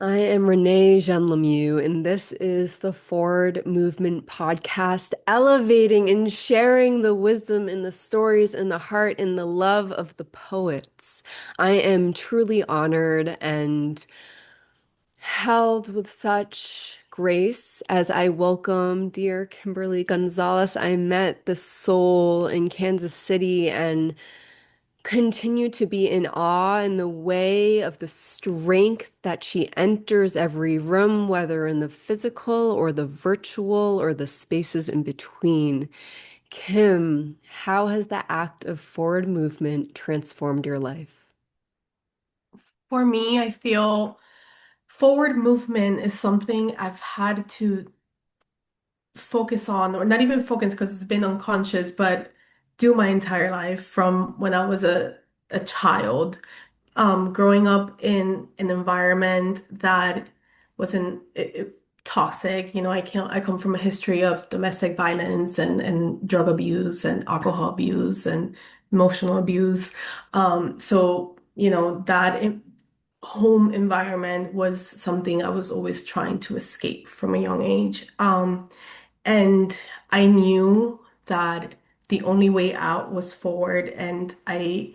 I am Renee Jean Lemieux, and this is the Forward Movement Podcast, elevating and sharing the wisdom and the stories and the heart and the love of the poets. I am truly honored and held with such grace as I welcome dear Kimberly Gonzalez. I met this soul in Kansas City and continue to be in awe in the way of the strength that she enters every room, whether in the physical or the virtual or the spaces in between. Kim, how has the act of forward movement transformed your life? For me, I feel forward movement is something I've had to focus on, or not even focus because it's been unconscious, but do my entire life from when I was a child. Growing up in an environment that wasn't toxic. I come from a history of domestic violence and drug abuse and alcohol abuse and emotional abuse. That home environment was something I was always trying to escape from a young age. And I knew that the only way out was forward. And my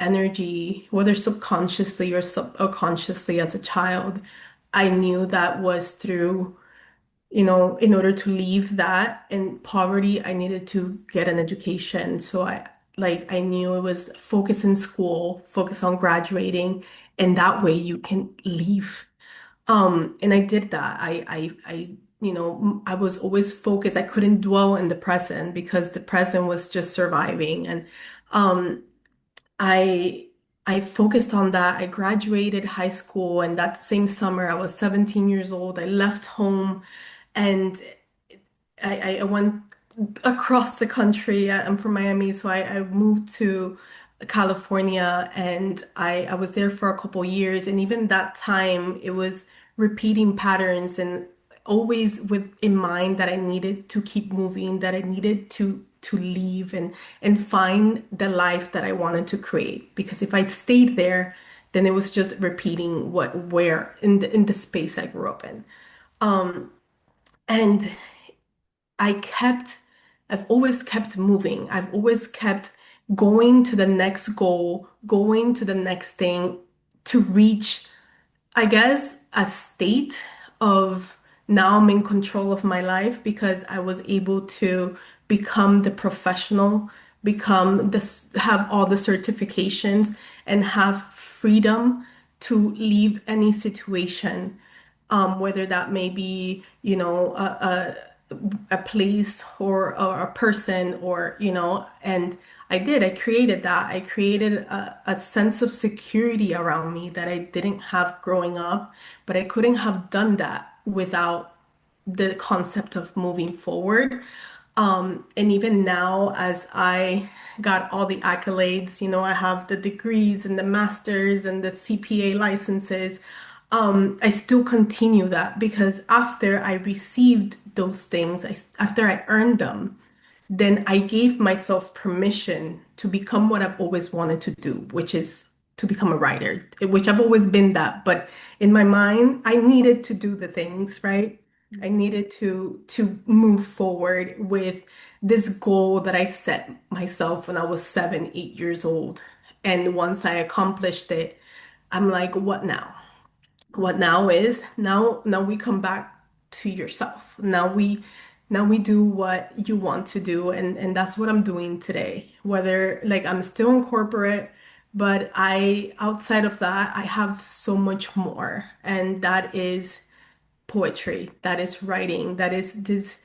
energy, whether subconsciously or subconsciously as a child, I knew that was through, in order to leave that in poverty, I needed to get an education. So I knew it was focus in school, focus on graduating, and that way you can leave. And I did that. I was always focused. I couldn't dwell in the present because the present was just surviving. And um, I I focused on that. I graduated high school, and that same summer, I was 17 years old. I left home, and I went across the country. I'm from Miami, so I moved to California, and I was there for a couple years. And even that time, it was repeating patterns and always with in mind that I needed to keep moving, that I needed to leave and find the life that I wanted to create. Because if I stayed there, then it was just repeating where in the space I grew up in. And I kept, I've always kept moving. I've always kept going to the next goal, going to the next thing to reach, I guess, a state of now I'm in control of my life because I was able to become the professional, become this, have all the certifications, and have freedom to leave any situation, whether that may be, a place or a person or, and I did. I created that. I created a sense of security around me that I didn't have growing up, but I couldn't have done that without the concept of moving forward. And even now, as I got all the accolades, I have the degrees and the masters and the CPA licenses. I still continue that because after I received those things, after I earned them, then I gave myself permission to become what I've always wanted to do, which is to become a writer, which I've always been that. But in my mind, I needed to do the things, right? I needed to move forward with this goal that I set myself when I was 7, 8 years old. And once I accomplished it, I'm like, what now? What now is now we come back to yourself. Now we do what you want to do, and that's what I'm doing today. Whether like I'm still in corporate, but I outside of that, I have so much more, and that is poetry, that is writing, that is this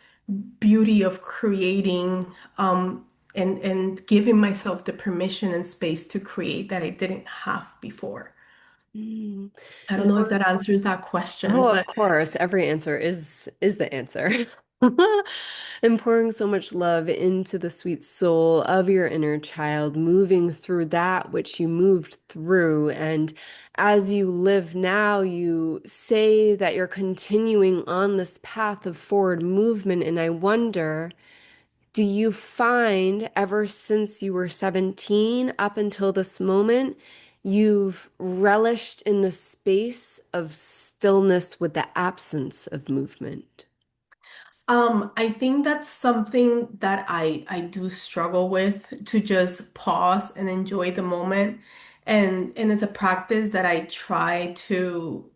beauty of creating and giving myself the permission and space to create that I didn't have before. Mm. I don't And know if that answers that question, oh, of but course, every answer is the answer. And pouring so much love into the sweet soul of your inner child, moving through that which you moved through. And as you live now, you say that you're continuing on this path of forward movement. And I wonder, do you find ever since you were 17 up until this moment, you've relished in the space of stillness with the absence of movement. I think that's something that I do struggle with, to just pause and enjoy the moment. And it's a practice that I try to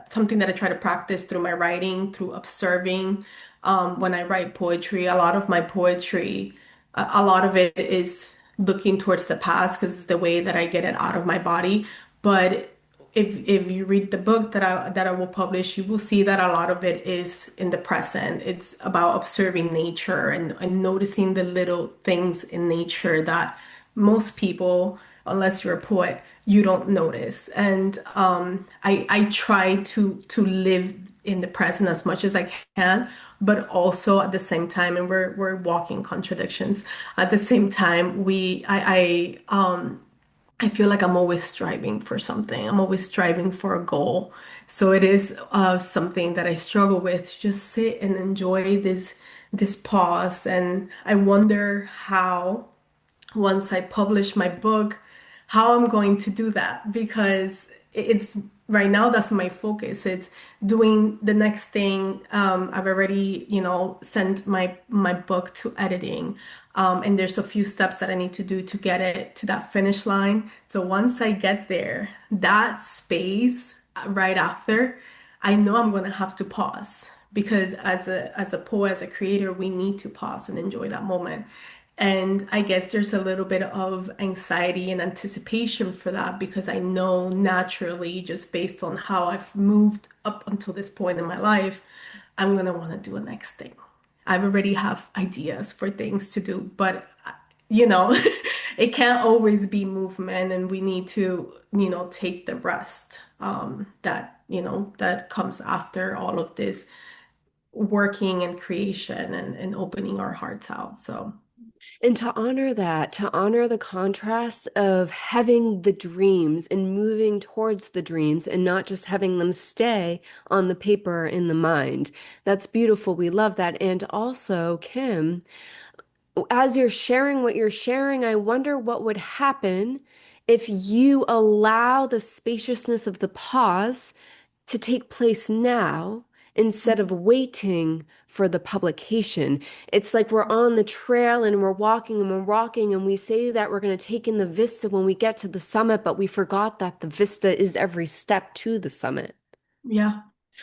something that I try to practice through my writing, through observing. When I write poetry, a lot of my poetry, a lot of it is looking towards the past because it's the way that I get it out of my body. But if you read the book that I will publish, you will see that a lot of it is in the present. It's about observing nature and noticing the little things in nature that most people, unless you're a poet, you don't notice. And I try to live in the present as much as I can, but also at the same time, and we're walking contradictions. At the same time, I feel like I'm always striving for something. I'm always striving for a goal. So it is something that I struggle with, to just sit and enjoy this pause. And I wonder how, once I publish my book, how I'm going to do that, because it's right now that's my focus. It's doing the next thing. I've already, sent my book to editing. And there's a few steps that I need to do to get it to that finish line. So once I get there, that space right after, I know I'm going to have to pause, because as a poet, as a creator, we need to pause and enjoy that moment. And I guess there's a little bit of anxiety and anticipation for that, because I know naturally, just based on how I've moved up until this point in my life, I'm gonna want to do a next thing. I already have ideas for things to do, but you know, it can't always be movement, and we need to, take the rest that comes after all of this working and creation and opening our hearts out. So. And to honor that, to honor the contrast of having the dreams and moving towards the dreams and not just having them stay on the paper in the mind. That's beautiful. We love that. And also, Kim, as you're sharing what you're sharing, I wonder what would happen if you allow the spaciousness of the pause to take place now instead of waiting for the publication. It's like we're on the trail and we're walking and we're walking, and we say that we're going to take in the vista when we get to the summit, but we forgot that the vista is every step to the summit. Yeah.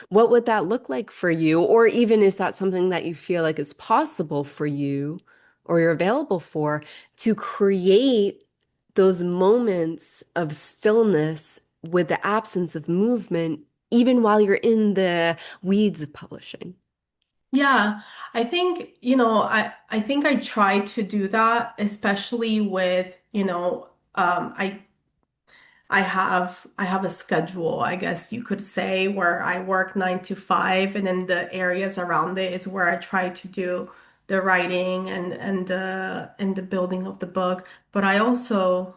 What would that look like for you? Or even is that something that you feel like is possible for you or you're available for, to create those moments of stillness with the absence of movement, even while you're in the weeds of publishing? Yeah, I think, I think I try to do that, especially with, I have a schedule, I guess you could say, where I work 9 to 5, and then the areas around it is where I try to do the writing and the building of the book. But I also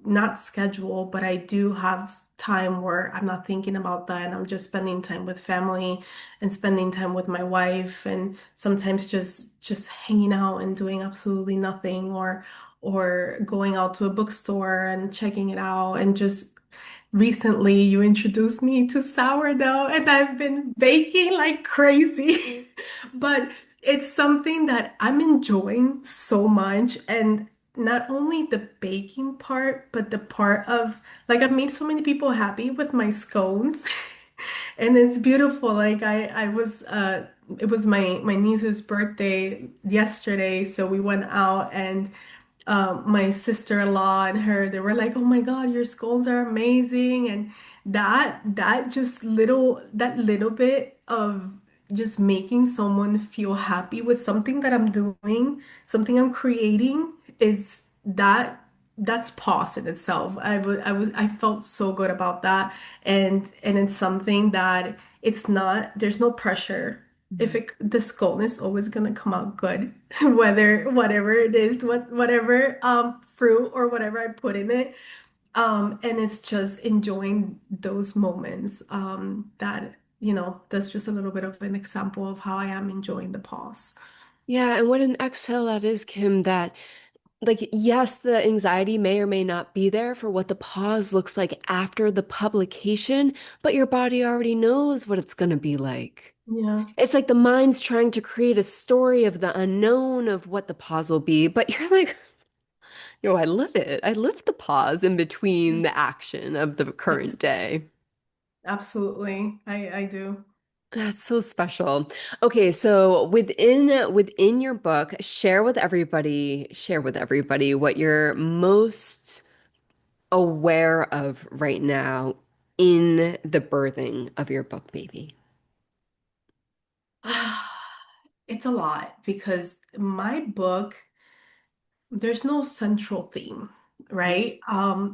not schedule, but I do have time where I'm not thinking about that, and I'm just spending time with family and spending time with my wife, and sometimes just hanging out and doing absolutely nothing, or going out to a bookstore and checking it out. And just recently you introduced me to sourdough, and I've been baking like crazy. But it's something that I'm enjoying so much. And not only the baking part, but the part of, like, I've made so many people happy with my scones. And it's beautiful. Like I was it was my niece's birthday yesterday, so we went out, and my sister-in-law and her, they were like, "Oh my God, your scones are amazing." And that little bit of just making someone feel happy with something that I'm doing, something I'm creating, is that's pause in itself. I felt so good about that. And it's something that it's not, there's no pressure. If the scone is always gonna come out good, whether whatever it is, whatever fruit or whatever I put in it. And it's just enjoying those moments. That's just a little bit of an example of how I am enjoying the pause. Yeah, and what an exhale that is, Kim, that like, yes, the anxiety may or may not be there for what the pause looks like after the publication, but your body already knows what it's going to be like. Yeah. It's like the mind's trying to create a story of the unknown of what the pause will be, but you're like, I live it. I live the pause in between the action of the current day. Absolutely. I do. That's so special. Okay, so within your book, share with everybody what you're most aware of right now in the birthing of your book, baby. It's a lot because my book, there's no central theme, right?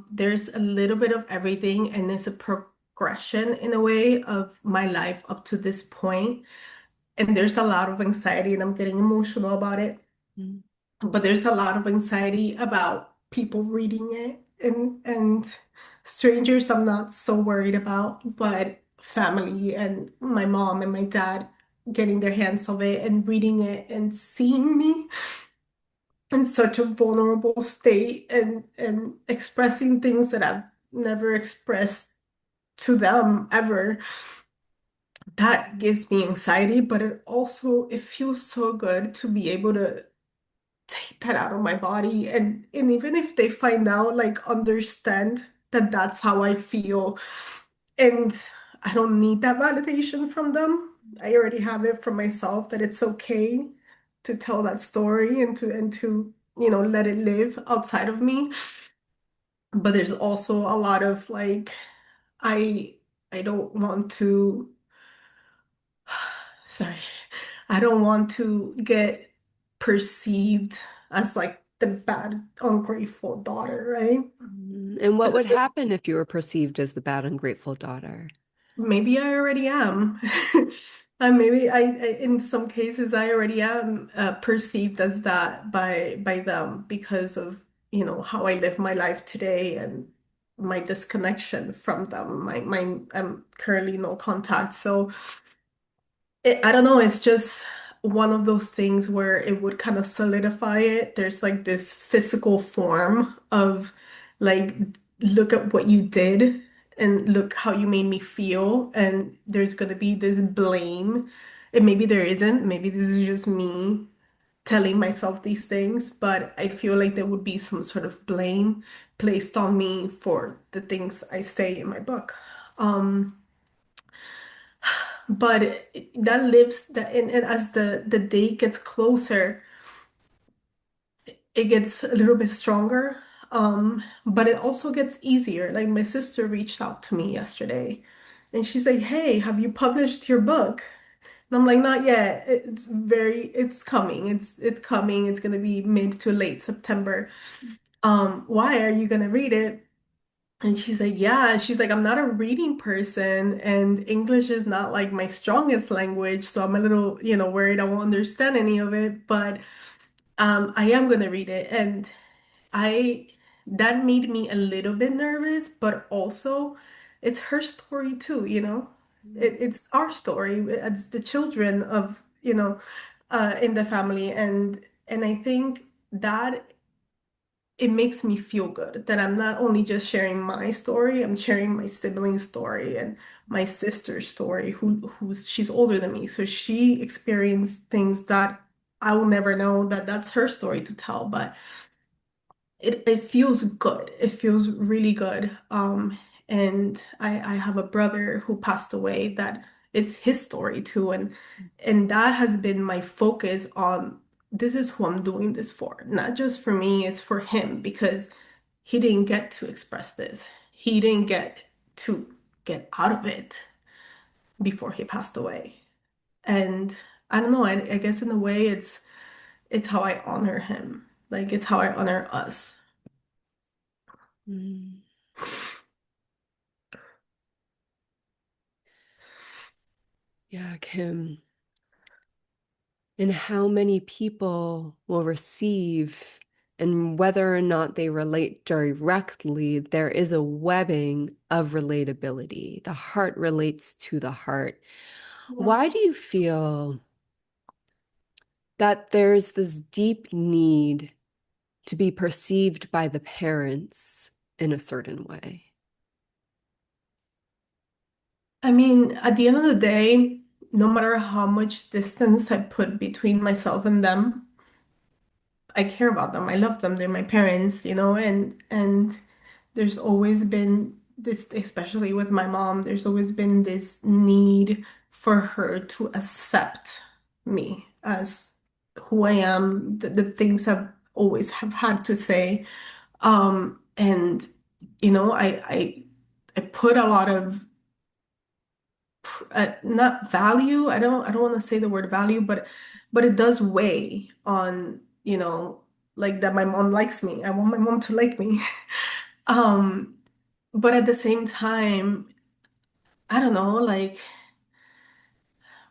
There's a little bit of everything, and it's a progression in a way of my life up to this point. And there's a lot of anxiety, and I'm getting emotional about it. Mm. But there's a lot of anxiety about people reading it, and strangers I'm not so worried about, but family and my mom and my dad getting their hands of it and reading it and seeing me in such a vulnerable state and expressing things that I've never expressed to them ever. That gives me anxiety, but it feels so good to be able to take that out of my body, and even if they find out, like, understand that that's how I feel, and I don't need that validation from them. I already have it from myself that it's okay to tell that story and to let it live outside of me. But there's also a lot of like, I I don't want to, sorry, I don't want to get perceived as like the bad, ungrateful daughter, right? And what would happen if you were perceived as the bad, ungrateful daughter? Maybe I already am. And maybe in some cases, I already am perceived as that by them because of, how I live my life today and my disconnection from them. I'm currently no contact. So I don't know, it's just one of those things where it would kind of solidify it. There's like this physical form of like, look at what you did and look how you made me feel. And there's going to be this blame. And maybe there isn't. Maybe this is just me telling myself these things, but I feel like there would be some sort of blame placed on me for the things I say in my book. Um, but that lives that and as the day gets closer, it gets a little bit stronger. But it also gets easier. Like, my sister reached out to me yesterday and she's like, "Hey, have you published your book?" And I'm like, "Not yet. It's coming. It's coming. It's gonna be mid to late September. Why are you gonna read it?" And she's like, "Yeah." She's like, "I'm not a reading person, and English is not like my strongest language, so I'm a little, worried I won't understand any of it, but I am gonna read it." And I that made me a little bit nervous, but also it's her story too, you know? It's our story. It's the children of, in the family, and I think that it makes me feel good that I'm not only just sharing my story, I'm sharing my sibling's story and my sister's story, who's she's older than me. So she experienced things that I will never know, that that's her story to tell. But it feels good. It feels really good. And I have a brother who passed away that it's his story too. And that has been my focus on, this is who I'm doing this for. Not just for me, it's for him because he didn't get to express this. He didn't get to get out of it before he passed away. And I don't know, I guess in a way it's how I honor him. Like, it's how I honor us. Mm. Yeah, Kim. And how many people will receive, and whether or not they relate directly, there is a webbing of relatability. The heart relates to the heart. Yeah. Why do you feel that there's this deep need to be perceived by the parents in a certain way? I mean, at the end of the day, no matter how much distance I put between myself and them, I care about them. I love them. They're my parents, and there's always been this, especially with my mom, there's always been this need for her to accept me as who I am, the things I've always have had to say. And I put a lot of not value. I don't want to say the word value, but it does weigh on, like that my mom likes me. I want my mom to like me. Um, but at the same time, I don't know, like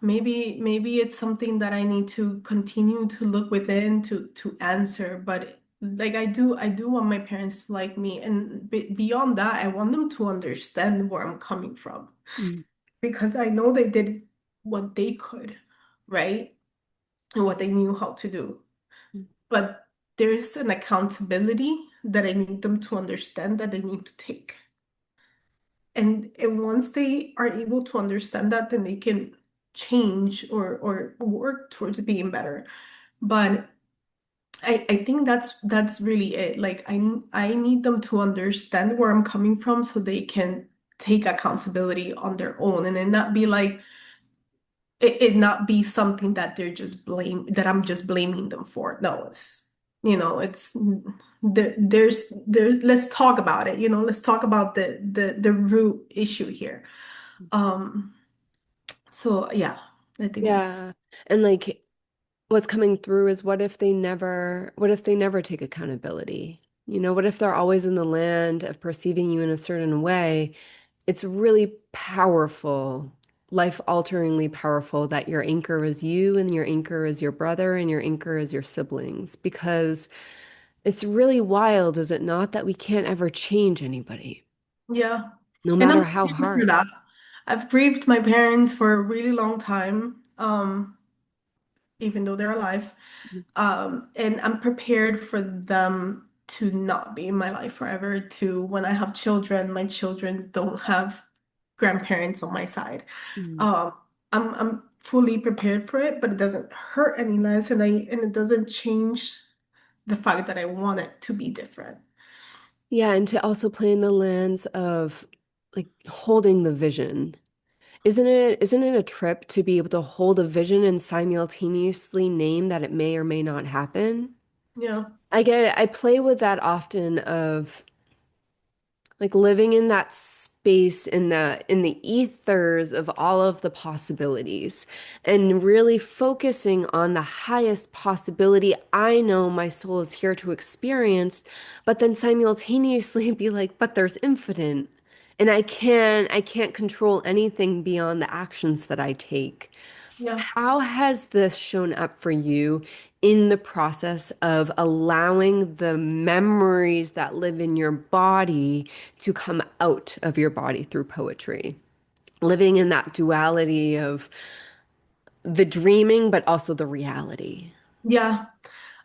maybe it's something that I need to continue to look within to answer. But like I do want my parents to like me, and beyond that, I want them to understand where I'm coming from Mm. because I know they did what they could, right? And what they knew how to do. But there's an accountability that I need them to understand that they need to take. And once they are able to understand that, then they can change or work towards being better. But I think that's really it. Like I need them to understand where I'm coming from so they can take accountability on their own and then not be like it not be something that that I'm just blaming them for. No, it's there, let's talk about it. Let's talk about the root issue here. Um, so yeah, I think it's Yeah. And like what's coming through is what if they never take accountability? You know, what if they're always in the land of perceiving you in a certain way? It's really powerful, life-alteringly powerful that your anchor is you and your anchor is your brother and your anchor is your siblings because it's really wild, is it not, that we can't ever change anybody, yeah. no And I'm matter how grateful for hard. that. I've grieved my parents for a really long time, even though they're alive. And I'm prepared for them to not be in my life forever, to when I have children, my children don't have grandparents on my side. Mm. Um, I'm fully prepared for it, but it doesn't hurt any less, and it doesn't change the fact that I want it to be different. Yeah, and to also play in the lands of like holding the vision. Isn't it a trip to be able to hold a vision and simultaneously name that it may or may not happen? Yeah, I play with that often of like living in that space in the ethers of all of the possibilities and really focusing on the highest possibility I know my soul is here to experience, but then simultaneously be like, but there's infinite. And I can't control anything beyond the actions that I take. yeah, How has this shown up for you in the process of allowing the memories that live in your body to come out of your body through poetry? Living in that duality of the dreaming, but also the reality. yeah.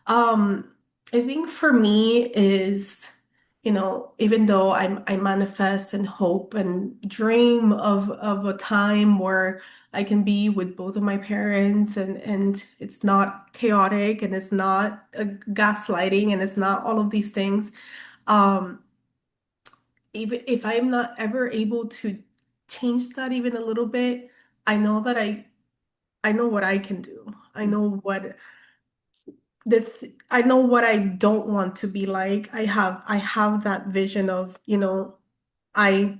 Um, I think for me is, even though I manifest and hope and dream of a time where I can be with both of my parents and it's not chaotic and it's not gaslighting and it's not all of these things. Um, even if I'm not ever able to change that even a little bit, I know that I know what I can do. I know what I don't want to be like. I have that vision of, I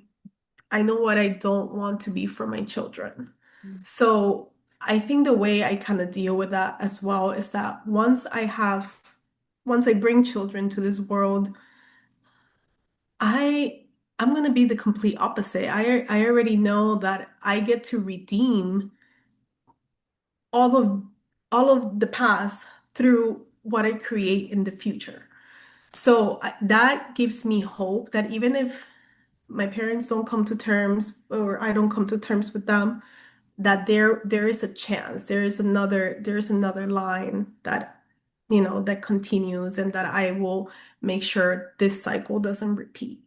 I know what I don't want to be for my children. So I think the way I kind of deal with that as well is that once I bring children to this world, I I'm gonna be the complete opposite. I already know that I get to redeem all of all of the past through what I create in the future. So that gives me hope that even if my parents don't come to terms or I don't come to terms with them, that there is a chance. There is another line that that continues and that I will make sure this cycle doesn't repeat.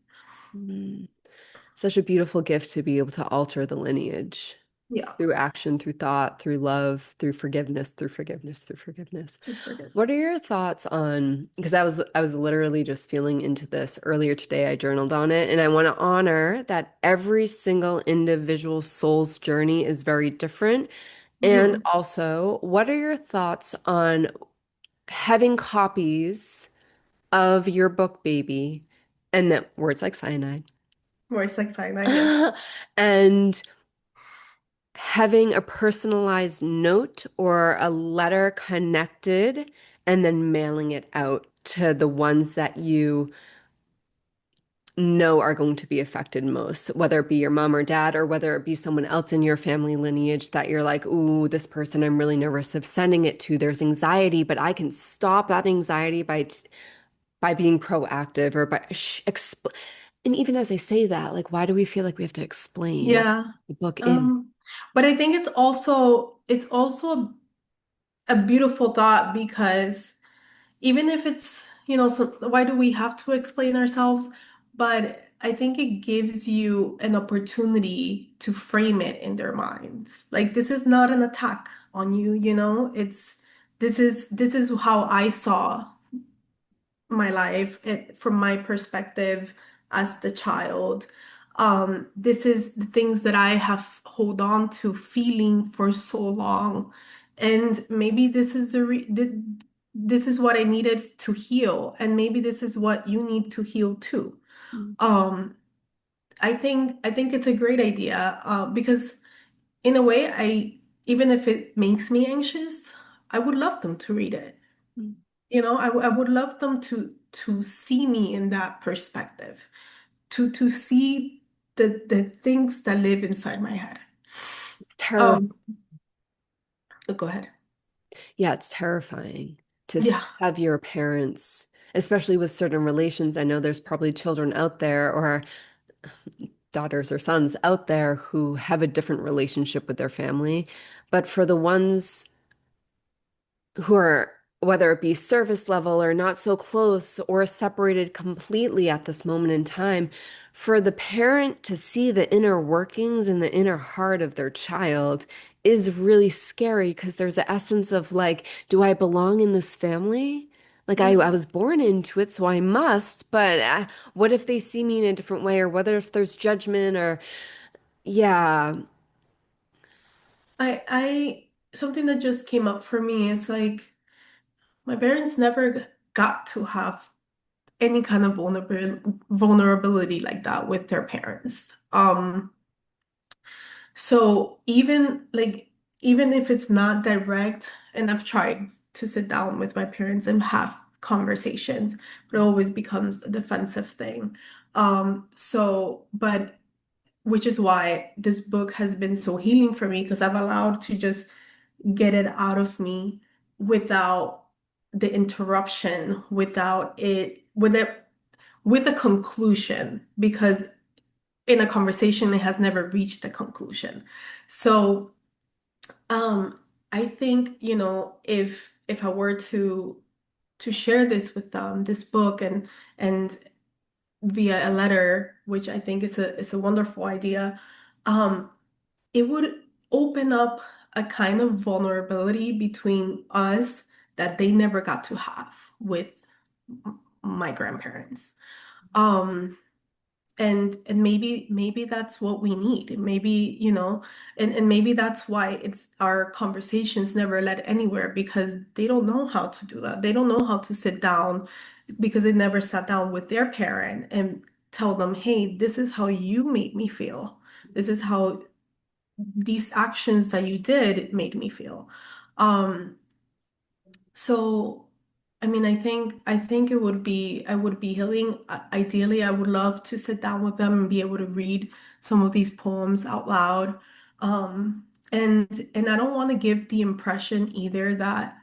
Mm. Such a beautiful gift to be able to alter the lineage Yeah, through action, through thought, through love, through forgiveness, through forgiveness, through forgiveness. through What are forgiveness. your thoughts on, because I was literally just feeling into this earlier today. I journaled on it, and I want to honor that every single individual soul's journey is very different. And Hmm. also, what are your thoughts on having copies of your book, baby, and that words like cyanide, Words like cyanide, yes. and having a personalized note or a letter connected and then mailing it out to the ones that you know are going to be affected most, whether it be your mom or dad, or whether it be someone else in your family lineage that you're like, ooh, this person I'm really nervous of sending it to. There's anxiety, but I can stop that anxiety by being proactive or by and even as I say that, like, why do we feel like we have to explain? Why Yeah. the book in? Um, but I think it's also a beautiful thought because even if it's, so why do we have to explain ourselves? But I think it gives you an opportunity to frame it in their minds. Like this is not an attack on you, it's this is how I saw my life from my perspective as the child. This is the things that I have hold on to feeling for so long, and maybe this is what I needed to heal, and maybe this is what you need to heal too. Mm, Um, I think it's a great idea because in a way, I even if it makes me anxious, I would love them to read it. mm. I would love them to see me in that perspective, to see the things that live inside my head. Terror. Um, go ahead. Yeah, it's terrifying to Yeah. have your parents, especially with certain relations. I know there's probably children out there or daughters or sons out there who have a different relationship with their family. But for the ones who are, whether it be service level or not so close or separated completely at this moment in time, for the parent to see the inner workings and the inner heart of their child is really scary because there's an essence of like, do I belong in this family? Like I Yeah. was born into it, so I must, but what if they see me in a different way, or whether if there's judgment or, yeah. I something that just came up for me is like my parents never got to have any kind of vulnerability like that with their parents. So even if it's not direct, and I've tried to sit down with my parents and have conversations, but it always becomes a defensive thing. But which is why this book has been so healing for me because I've allowed to just get it out of me without the interruption, with a conclusion, because in a conversation, it has never reached a conclusion. So, I think, if I were to share this with them, this book and via a letter, which I think is a wonderful idea, um, it would open up a kind of vulnerability between us that they never got to have with my grandparents. Um, and maybe that's what we need. Maybe, and maybe that's why it's our conversations never led anywhere because they don't know how to do that. They don't know how to sit down because they never sat down with their parent and tell them, hey, this is how you made me feel. This is how these actions that you did made me feel. Um, so, I mean, I think I would be healing. Ideally, I would love to sit down with them and be able to read some of these poems out loud. And I don't want to give the impression either that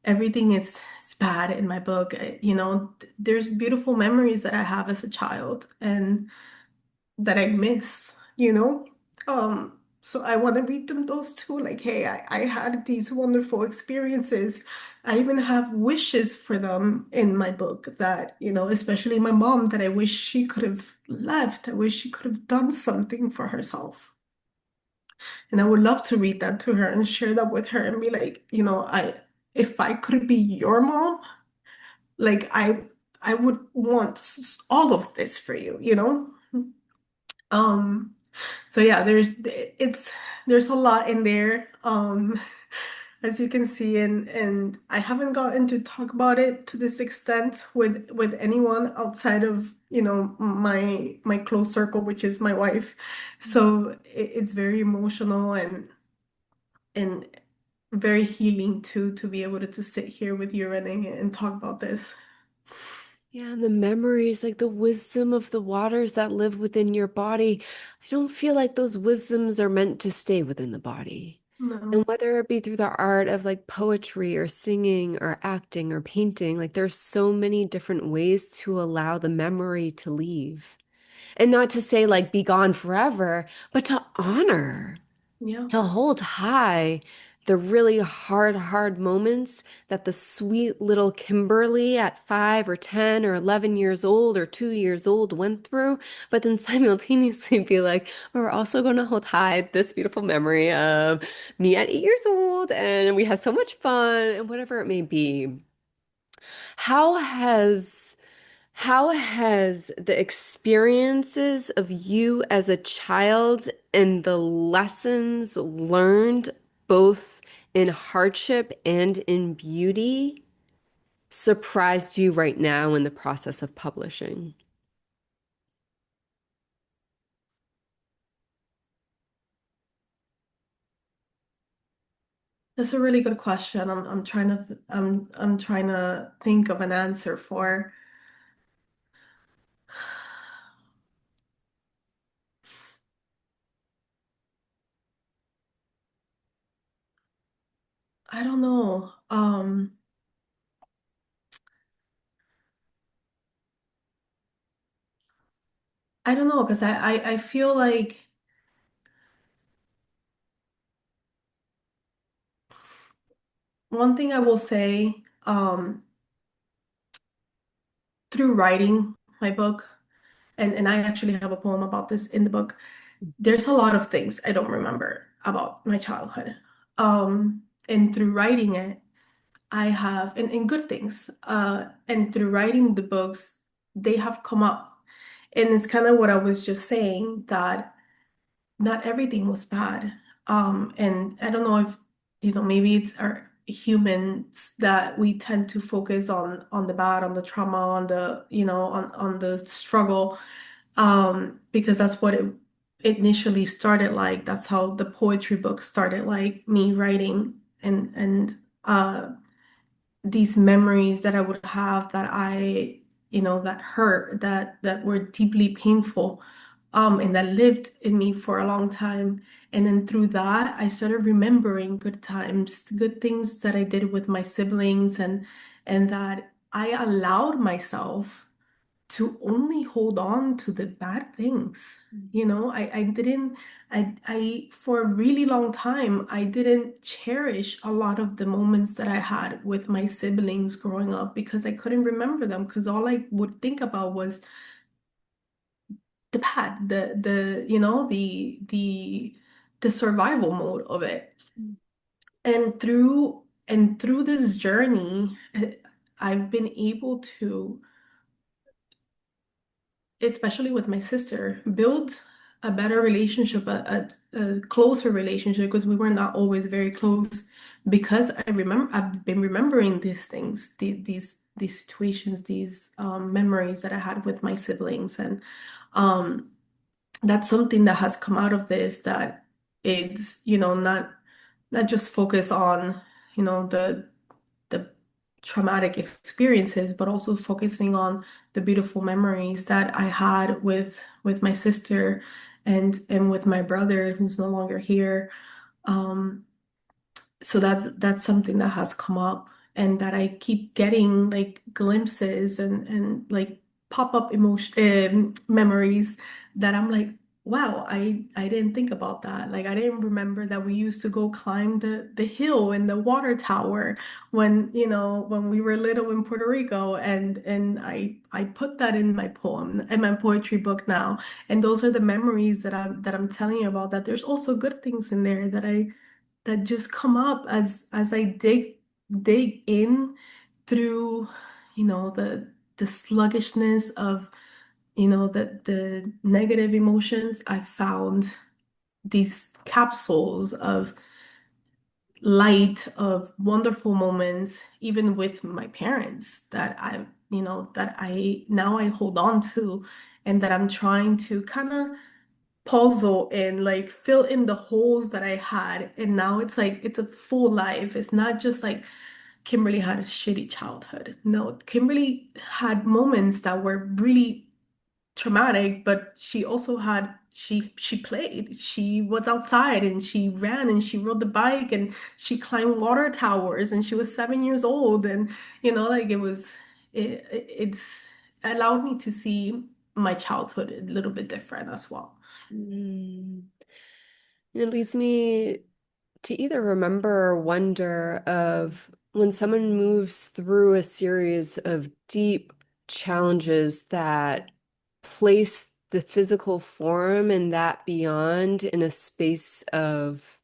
everything is bad in my book. There's beautiful memories that I have as a child and that I miss. So I want to read them those too. Like, hey, I had these wonderful experiences. I even have wishes for them in my book that, especially my mom, that I wish she could have left. I wish she could have done something for herself. And I would love to read that to her and share that with her and be like, if I could be your mom, like I would want all of this for you. Um, so yeah, there's a lot in there. As you can see, and I haven't gotten to talk about it to this extent with anyone outside of, my close circle, which is my wife. So it's very emotional and very healing to be able to sit here with you, Renee, and talk about this. Yeah, and the memories, like the wisdom of the waters that live within your body, I don't feel like those wisdoms are meant to stay within the body. And No, whether it be through the art of like poetry or singing or acting or painting, like there's so many different ways to allow the memory to leave. And not to say like be gone forever, but to honor, yeah. to hold high the really hard moments that the sweet little Kimberly at 5 or 10 or 11 years old or 2 years old went through, but then simultaneously be like, we're also going to hold high this beautiful memory of me at 8 years old and we had so much fun and whatever it may be. How has how has the experiences of you as a child and the lessons learned both in hardship and in beauty surprised you right now in the process of publishing? That's a really good question. I'm trying to think of an answer for. I don't know. I don't know because I feel like one thing I will say, through writing my book, and I actually have a poem about this in the book. There's a lot of things I don't remember about my childhood. And through writing it, I have, and good things, and through writing the books, they have come up. And it's kind of what I was just saying, that not everything was bad. And I don't know if, maybe it's our humans that we tend to focus on the bad, on the trauma, on the, on the struggle, because that's what it initially started like. That's how the poetry book started, like me writing and these memories that I would have that that hurt, that were deeply painful, and that lived in me for a long time. And then through that, I started remembering good times, good things that I did with my siblings, and that I allowed myself to only hold on to the bad things. I didn't, for a really long time, I didn't cherish a lot of the moments that I had with my siblings growing up because I couldn't remember them because all I would think about was the bad, the survival mode of it. And through this journey, I've been able to, especially with my sister, build a better relationship, a closer relationship, because we were not always very close. Because I've been remembering these things, these situations, these memories that I had with my siblings, and um, that's something that has come out of this. That it's not just focus on the traumatic experiences, but also focusing on the beautiful memories that I had with my sister and with my brother who's no longer here. Um, so that's something that has come up and that I keep getting like glimpses and like pop-up emotion memories that I'm like, wow, I didn't think about that. Like I didn't remember that we used to go climb the hill in the water tower when, when we were little in Puerto Rico, and I put that in my poem, in my poetry book now. And those are the memories that I'm telling you about, that there's also good things in there that just come up as I dig in through, the sluggishness of, the negative emotions. I found these capsules of light, of wonderful moments, even with my parents, that I now I hold on to, and that I'm trying to kind of puzzle and like fill in the holes that I had. And now it's like it's a full life. It's not just like Kimberly had a shitty childhood. No, Kimberly had moments that were really traumatic, but she played. She was outside and she ran and she rode the bike and she climbed water towers, and she was 7 years old. And like it's allowed me to see my childhood a little bit different as well. Mm. And it leads me to either remember or wonder of when someone moves through a series of deep challenges that place the physical form and that beyond in a space of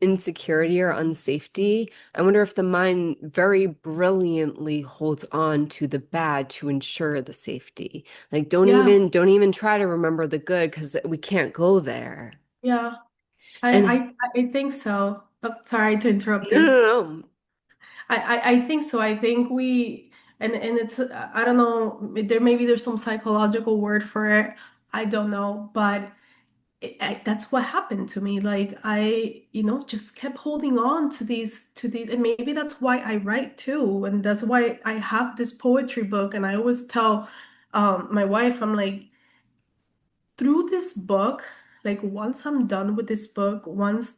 insecurity or unsafety. I wonder if the mind very brilliantly holds on to the bad to ensure the safety. Like Yeah, don't even try to remember the good because we can't go there. yeah. I And I, I think so. Oh, sorry to interrupt no, you. no, no. I think so. I think and it's, I don't know, there's some psychological word for it. I don't know, but that's what happened to me. Like I, just kept holding on to these, and maybe that's why I write too, and that's why I have this poetry book. And I always tell my wife, I'm like, through this book, like once I'm done with this book, once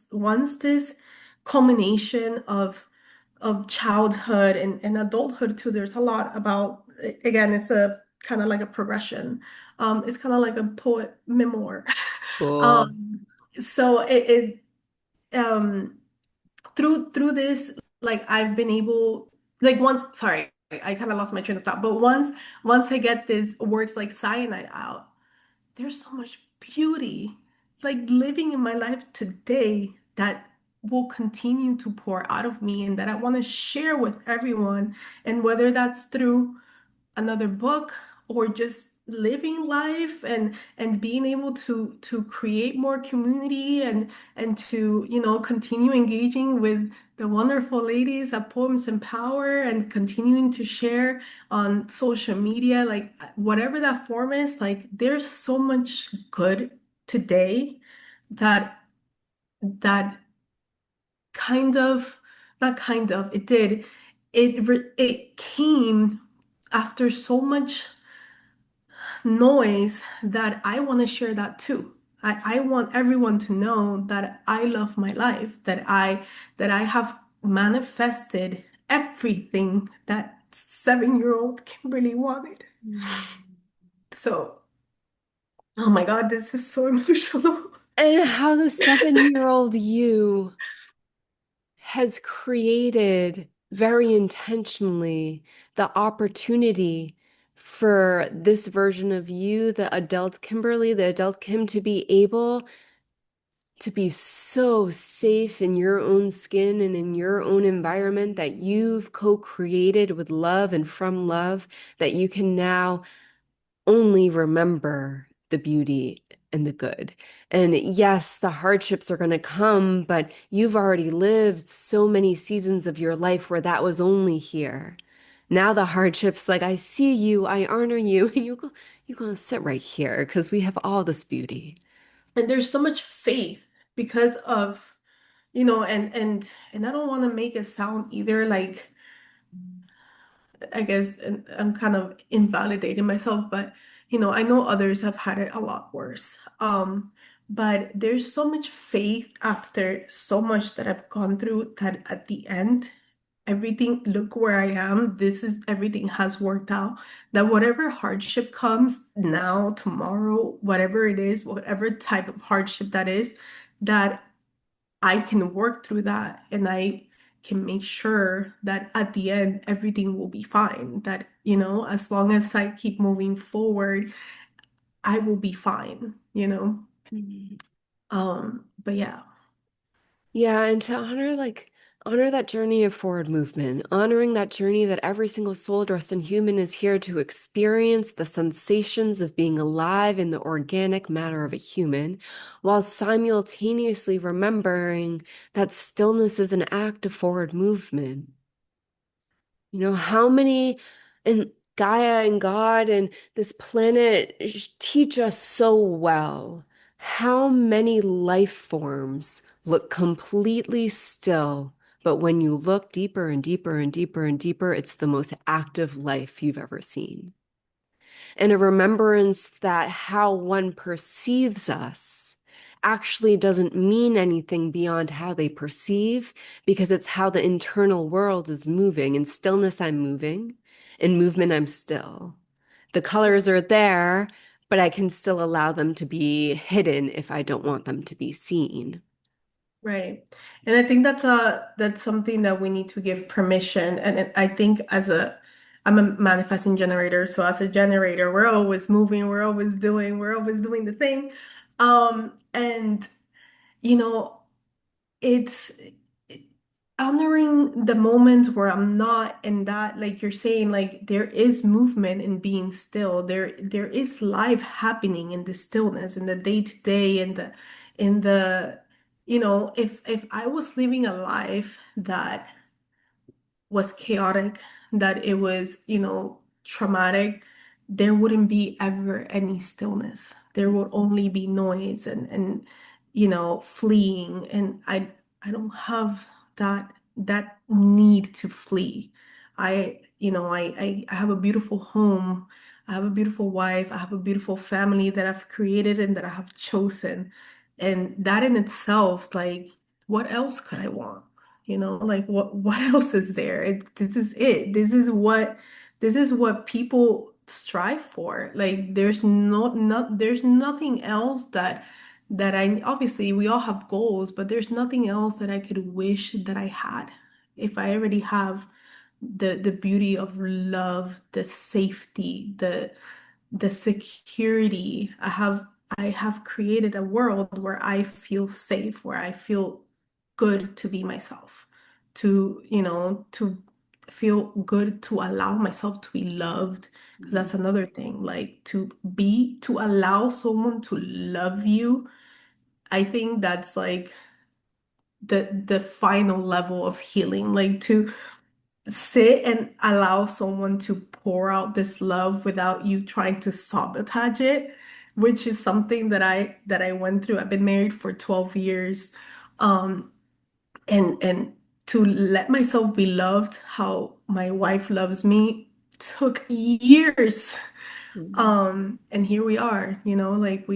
this culmination of childhood and adulthood too, there's a lot about, again, it's a kind of like a progression. It's kind of like a poet memoir. Cool. So through this, like I've been able, like once, sorry, I kind of lost my train of thought, but once I get these words like cyanide out, there's so much beauty like living in my life today that will continue to pour out of me, and that I want to share with everyone. And whether that's through another book or just living life and being able to create more community and to continue engaging with the wonderful ladies at Poems and Power, and continuing to share on social media, like whatever that form is, like there's so much good today that that kind of, not kind of, it did, it came after so much noise, that I want to share that too. I want everyone to know that I love my life, that I have manifested everything that 7-year-old Kimberly wanted. So, oh my God, this is so emotional. And how the 7-year-old you has created very intentionally the opportunity for this version of you, the adult Kimberly, the adult Kim, to be able to be so safe in your own skin and in your own environment that you've co-created with love and from love, that you can now only remember the beauty and the good. And yes, the hardships are going to come, but you've already lived so many seasons of your life where that was only here. Now the hardships, like I see you, I honor you, and you go sit right here because we have all this beauty. And there's so much faith because of, and I don't want to make it sound either like, I guess, and I'm kind of invalidating myself, but I know others have had it a lot worse. But there's so much faith after so much that I've gone through, that at the end, everything, look where I am. This is everything has worked out. That whatever hardship comes now, tomorrow, whatever it is, whatever type of hardship that is, that I can work through that and I can make sure that at the end everything will be fine. That, as long as I keep moving forward, I will be fine. Mhm. But yeah. Yeah, and to honor that journey of forward movement, honoring that journey that every single soul dressed in human is here to experience the sensations of being alive in the organic matter of a human, while simultaneously remembering that stillness is an act of forward movement. How many and Gaia and God and this planet teach us so well how many life forms look completely still, but when you look deeper and deeper and deeper and deeper, it's the most active life you've ever seen, and a remembrance that how one perceives us actually doesn't mean anything beyond how they perceive, because it's how the internal world is moving. In stillness, I'm moving. In movement, I'm still. The colors are there, but I can still allow them to be hidden if I don't want them to be seen. Right. And I think that's something that we need to give permission. And I think I'm a manifesting generator. So as a generator, we're always moving, we're always doing the thing. And you know, it's honoring the moments where I'm not in that, like you're saying, like there is movement in being still. There is life happening in the stillness, in the day to day, in the if I was living a life that was chaotic, that it was, traumatic, there wouldn't be ever any stillness. There would only be noise and fleeing. And I don't have that need to flee. I have a beautiful home. I have a beautiful wife. I have a beautiful family that I've created and that I have chosen. And that in itself, like, what else could I want? Like what else is there? This is it. This is what people strive for. Like there's nothing else that I obviously we all have goals, but there's nothing else that I could wish that I had. If I already have the beauty of love, the safety, the security. I have created a world where I feel safe, where I feel good to be myself, to feel good, to allow myself to be loved. Because Mhm. that's another thing, like to allow someone to love you. I think that's like the final level of healing, like to sit and allow someone to pour out this love without you trying to sabotage it, which is something that I went through. I've been married for 12 years. Um, and to let myself be loved how my wife loves me took years. Mhm. And here we are, like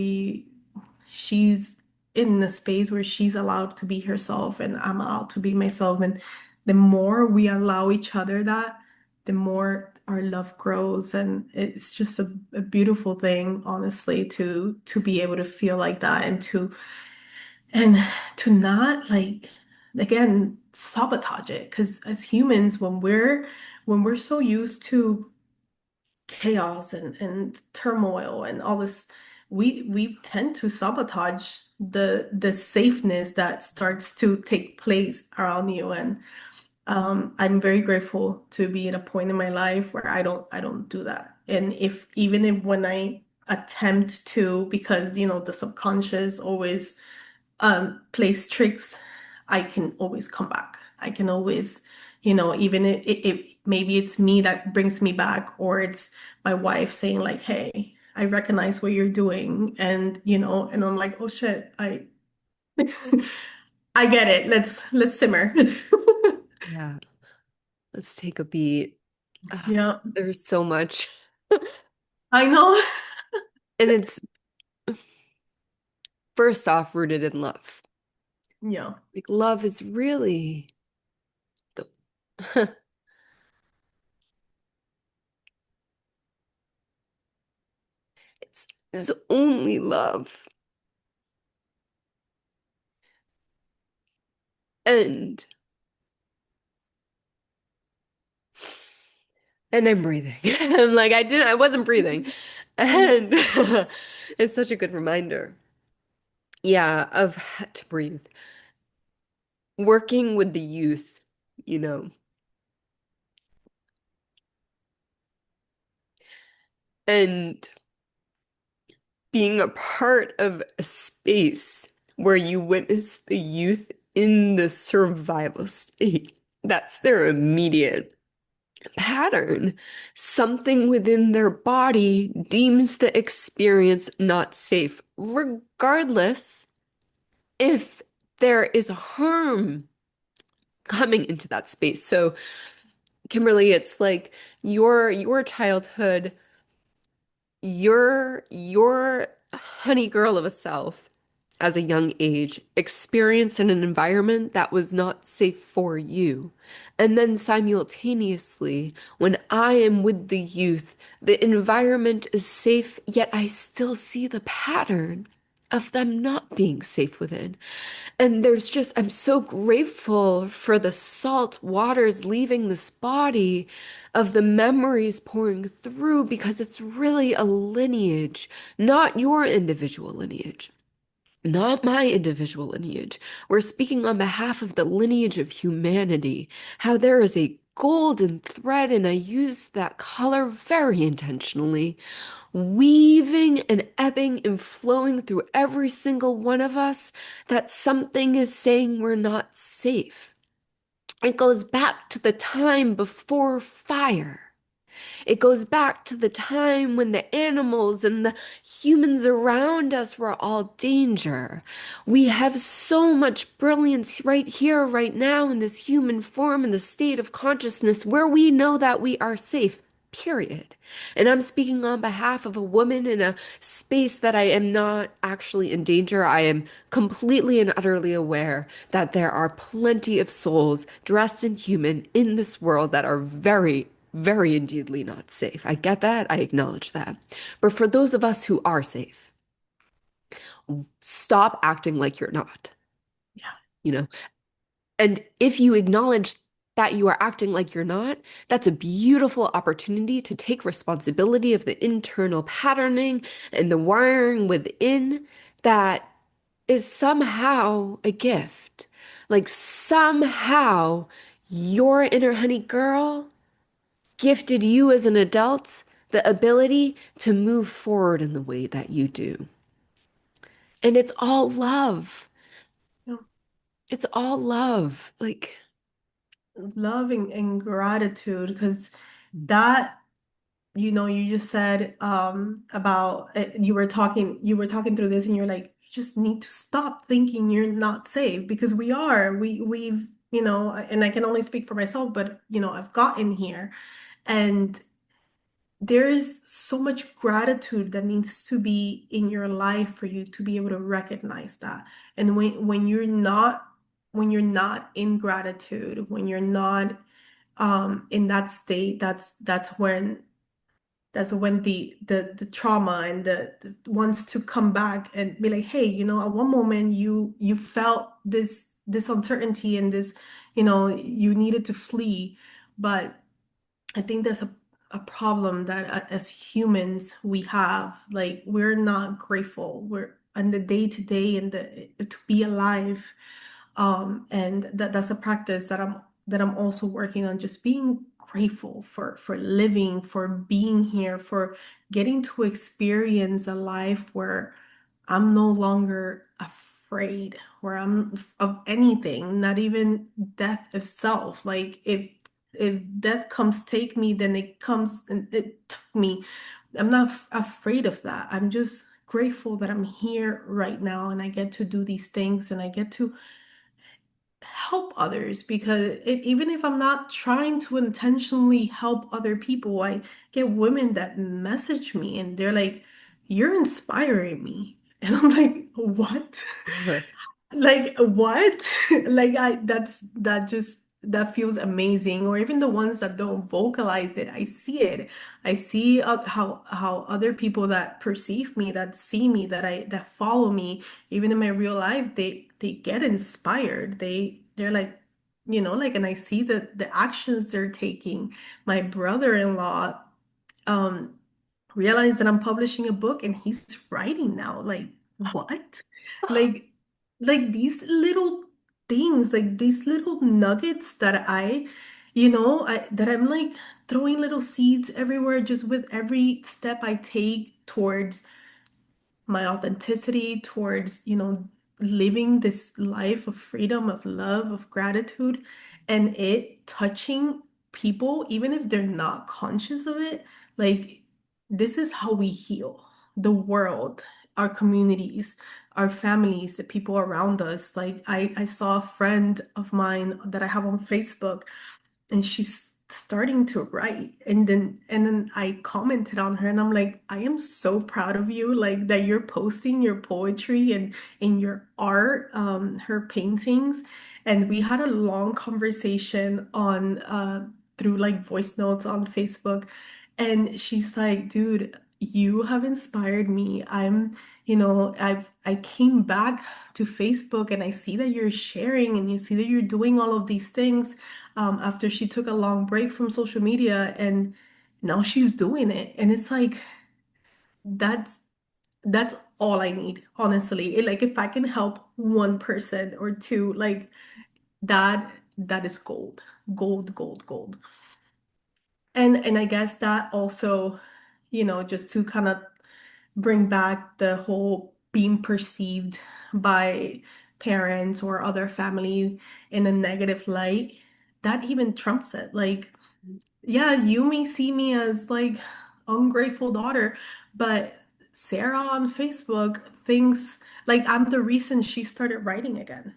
she's in a space where she's allowed to be herself and I'm allowed to be myself. And the more we allow each other that, the more our love grows. And it's just a beautiful thing, honestly, to be able to feel like that and to not like again sabotage it. Because as humans, when we're so used to chaos and turmoil and all this, we tend to sabotage the safeness that starts to take place around you. And I'm very grateful to be at a point in my life where I don't do that. And even if when I attempt to, because the subconscious always plays tricks, I can always come back. I can always, even if maybe it's me that brings me back, or it's my wife saying like, "Hey, I recognize what you're doing," and I'm like, "Oh shit, I get it. Let's simmer." Yeah, let's take a beat. Ah, Yeah, there's so much. I know. And it's first off rooted in love. Yeah, Like, love is really It's, it's only love. And I'm breathing. I'm like I wasn't breathing. And it's such a good reminder. Yeah, of to breathe. Working with the youth, you know, and being a part of a space where you witness the youth in the survival state. That's their immediate pattern. Something within their body deems the experience not safe, regardless if there is harm coming into that space. So, Kimberly, it's like your childhood, your honey girl of a self as a young age experienced in an environment that was not safe for you. And then simultaneously, when I am with the youth, the environment is safe, yet I still see the pattern of them not being safe within. And there's just, I'm so grateful for the salt waters leaving this body of the memories pouring through because it's really a lineage, not your individual lineage, not my individual lineage. We're speaking on behalf of the lineage of humanity, how there is a golden thread, and I use that color very intentionally, weaving and ebbing and flowing through every single one of us, that something is saying we're not safe. It goes back to the time before fire. It goes back to the time when the animals and the humans around us were all danger. We have so much brilliance right here, right now, in this human form, in the state of consciousness where we know that we are safe. Period. And I'm speaking on behalf of a woman in a space that I am not actually in danger. I am completely and utterly aware that there are plenty of souls dressed in human in this world that are very, very indeedly not safe. I get that. I acknowledge that. But for those of us who are safe, stop acting like you're not, Yeah. you know? And if you acknowledge that you are acting like you're not, that's a beautiful opportunity to take responsibility of the internal patterning and the wiring within that is somehow a gift. Like somehow your inner honey girl gifted you as an adult the ability to move forward in the way that you do. And it's all love. Yeah. It's all love. Like, Love and gratitude, because that, you just said about you were talking through this and you're like, you just need to stop thinking you're not safe, because we are. We've, and I can only speak for myself, but I've gotten here, and there's so much gratitude that needs to be in your life for you to be able to recognize that. And when you're not in gratitude, when you're not in that state, that's when the trauma and the wants to come back and be like, hey, at one moment you felt this uncertainty and this, you needed to flee. But I think that's a problem that as humans we have. Like, we're not grateful. We're on the day to day and the to be alive. And that's a practice that I'm also working on, just being grateful for living, for being here, for getting to experience a life where I'm no longer afraid, where I'm of anything, not even death itself. Like, if death comes take me, then it comes and it took me. I'm not afraid of that. I'm just grateful that I'm here right now and I get to do these things and I get to help others, because even if I'm not trying to intentionally help other people, I get women that message me and they're like, "You're inspiring me." And I'm like, "What?" Like, what? Like, that just that feels amazing, or even the ones that don't vocalize it. I see it. I see how other people that perceive me, that see me, that follow me, even in my real life, they get inspired. They're like, like, and I see the actions they're taking. My brother-in-law um realized that I'm publishing a book and he's writing now. Like, what? Like, like these little things, like these little nuggets that that I'm like throwing little seeds everywhere just with every step I take towards my authenticity, towards, living this life of freedom, of love, of gratitude, and it touching people, even if they're not conscious of it. Like, this is how we heal the world, our communities, our families, the people around us. Like, I saw a friend of mine that I have on Facebook, and she's starting to write, and then I commented on her, and I'm like, I am so proud of you, like, that you're posting your poetry and your art, her paintings. And we had a long conversation on through like voice notes on Facebook, and she's like, dude, you have inspired me. I came back to Facebook, and I see that you're sharing, and you see that you're doing all of these things, after she took a long break from social media, and now she's doing it. And it's like, that's that's all I need, honestly. Like, if I can help one person or two, like, that is gold. Gold, gold, gold. And I guess that also, just to kind of bring back the whole being perceived by parents or other family in a negative light, that even trumps it. Like, yeah, you may see me as like ungrateful daughter, but Sarah on Facebook thinks like I'm the reason she started writing again.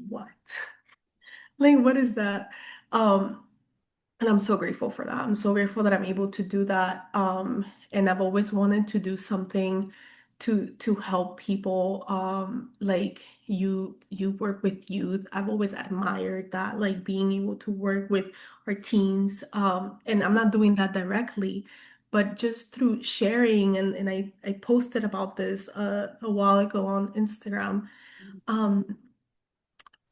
What? Like, what is that? Um, and I'm so grateful for that. I'm so grateful that I'm able to do that. And I've always wanted to do something to help people. Like, you work with youth. I've always admired that, like being able to work with our teens. And I'm not doing that directly, but just through sharing, and I posted about this a while ago on Instagram. Um,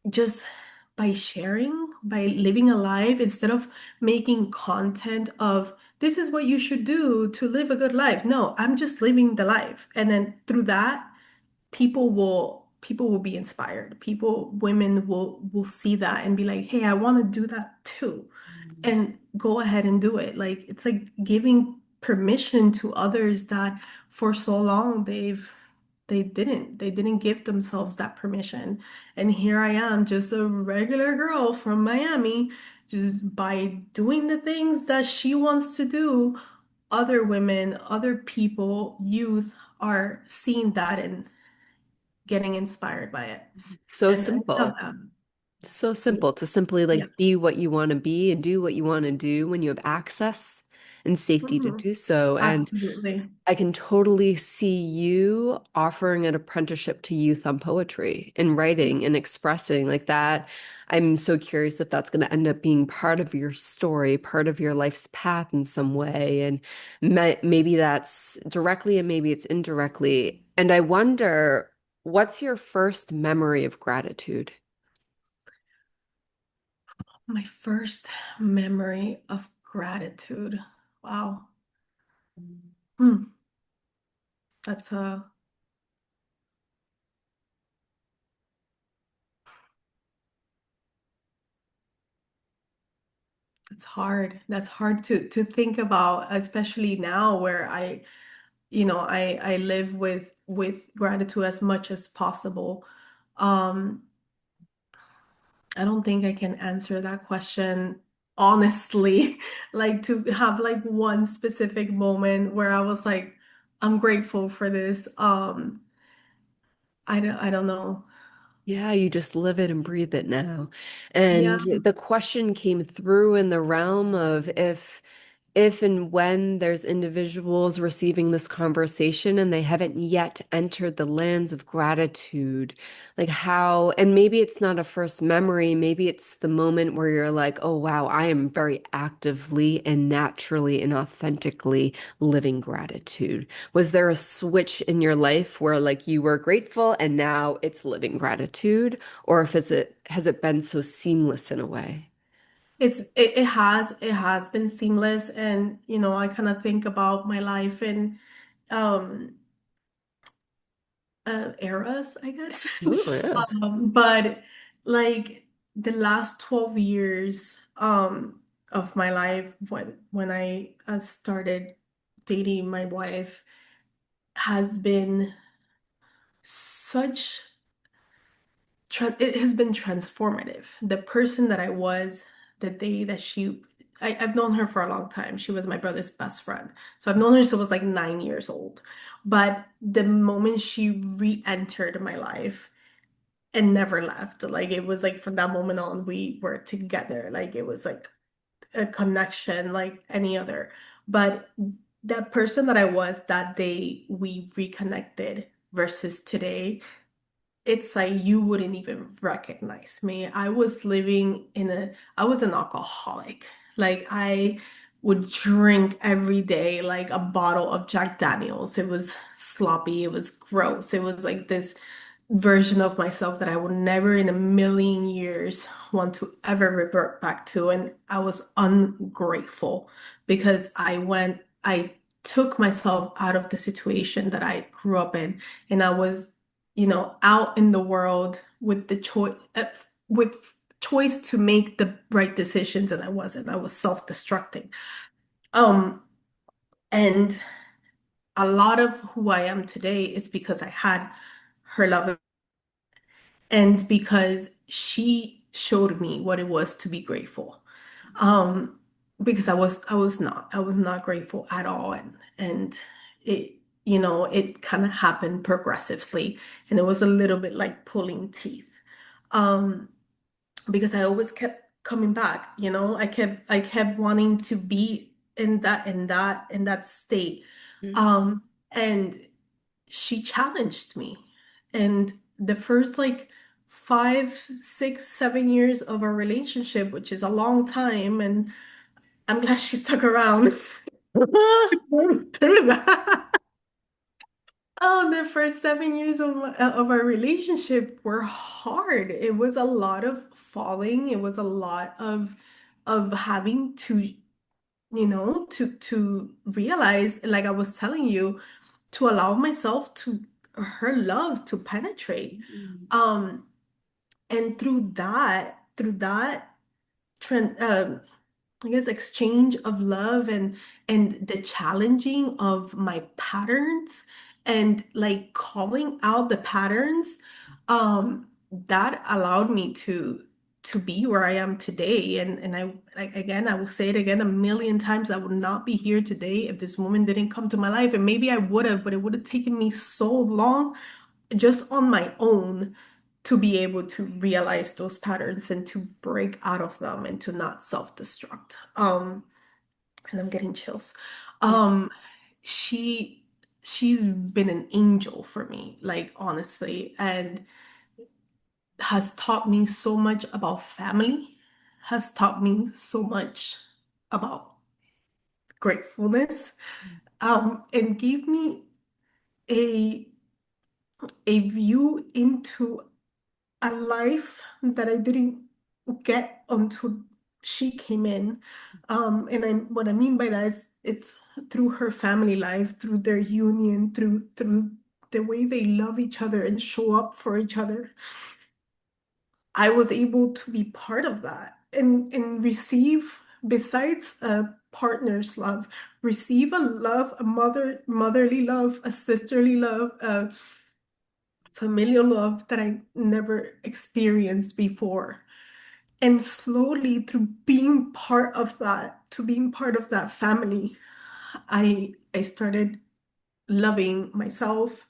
just by sharing, by living a life, instead of making content of this is what you should do to live a good life. No, I'm just living the life. And then through that, people will be inspired. Women will see that and be like, hey, I want to do that too. And go ahead and do it. Like, it's like giving permission to others that for so long they didn't give themselves that permission. And here I am, just a regular girl from Miami, just by doing the things that she wants to do. Other women, other people, youth are seeing that and getting inspired by it. So And I love simple. that. So simple to simply Yeah. like be what you want to be and do what you want to do when you have access and safety to Mhm. do so. And Absolutely. I can totally see you offering an apprenticeship to youth on poetry and writing and expressing like that. I'm so curious if that's going to end up being part of your story, part of your life's path in some way. And maybe that's directly and maybe it's indirectly. And I wonder, what's your first memory of gratitude? My first memory of gratitude. Wow. Hmm. That's it's hard. That's hard to think about, especially now where I live with gratitude as much as possible. Um, I don't think I can answer that question honestly, like to have like one specific moment where I was like, I'm grateful for this. I don't know. Yeah, you just live it and breathe it now. And Yeah. the question came through in the realm of if and when there's individuals receiving this conversation and they haven't yet entered the lands of gratitude, like how, and maybe it's not a first memory, maybe it's the moment where you're like, oh wow, I am very actively and naturally and authentically living gratitude. Was there a switch in your life where like you were grateful and now it's living gratitude? Or if is it has it been so seamless in a way? It has been seamless, and I kind of think about my life in um eras, I guess. Oh, yeah. But like the last 12 years of my life, when I started dating my wife, has been such it has been transformative. The person that I was the day that I've known her for a long time. She was my brother's best friend. So I've known her since I was like 9 years old. But the moment she re-entered my life and never left, like it was like from that moment on, we were together. Like it was like a connection like any other. But that person that I was that day we reconnected versus today, it's like you wouldn't even recognize me. I was an alcoholic. Like I would drink every day, like a bottle of Jack Daniels. It was sloppy, it was gross. It was like this version of myself that I would never in a million years want to ever revert back to. And I was ungrateful because I took myself out of the situation that I grew up in, and I was, out in the world with with choice to make the right decisions, and I wasn't. I was self-destructing. Um, and a lot of who I am today is because I had her love and because she showed me what it was to be grateful. Um, because I was not grateful at all, and it it kind of happened progressively, and it was a little bit like pulling teeth. Um, because I always kept coming back, I kept wanting to be in that state. Um, and she challenged me. And the first like 5, 6, 7 years of our relationship, which is a long time, and I'm glad she stuck around through that. Oh, the first 7 years of our relationship were hard. It was a lot of falling. It was a lot of having to, to realize, like I was telling you, to allow myself to her love to penetrate. Um, and through that trend, I guess exchange of love and the challenging of my patterns and like calling out the patterns, that allowed me to be where I am today. And I like again, I will say it again a million times. I would not be here today if this woman didn't come to my life. And maybe I would have, but it would have taken me so long just on my own to be able to realize those patterns and to break out of them and to not self-destruct. And I'm getting chills. Um, she she's been an angel for me, like honestly, and has taught me so much about family, has taught me so much about gratefulness, and gave me a a view into a life that I didn't get until she came in. And what I mean by that is it's through her family life, through their union, through the way they love each other and show up for each other. I was able to be part of that and receive, besides a partner's love, receive a love, a motherly love, a sisterly love, a familial love that I never experienced before. And slowly, through being part of that, to being part of that family, I started loving myself,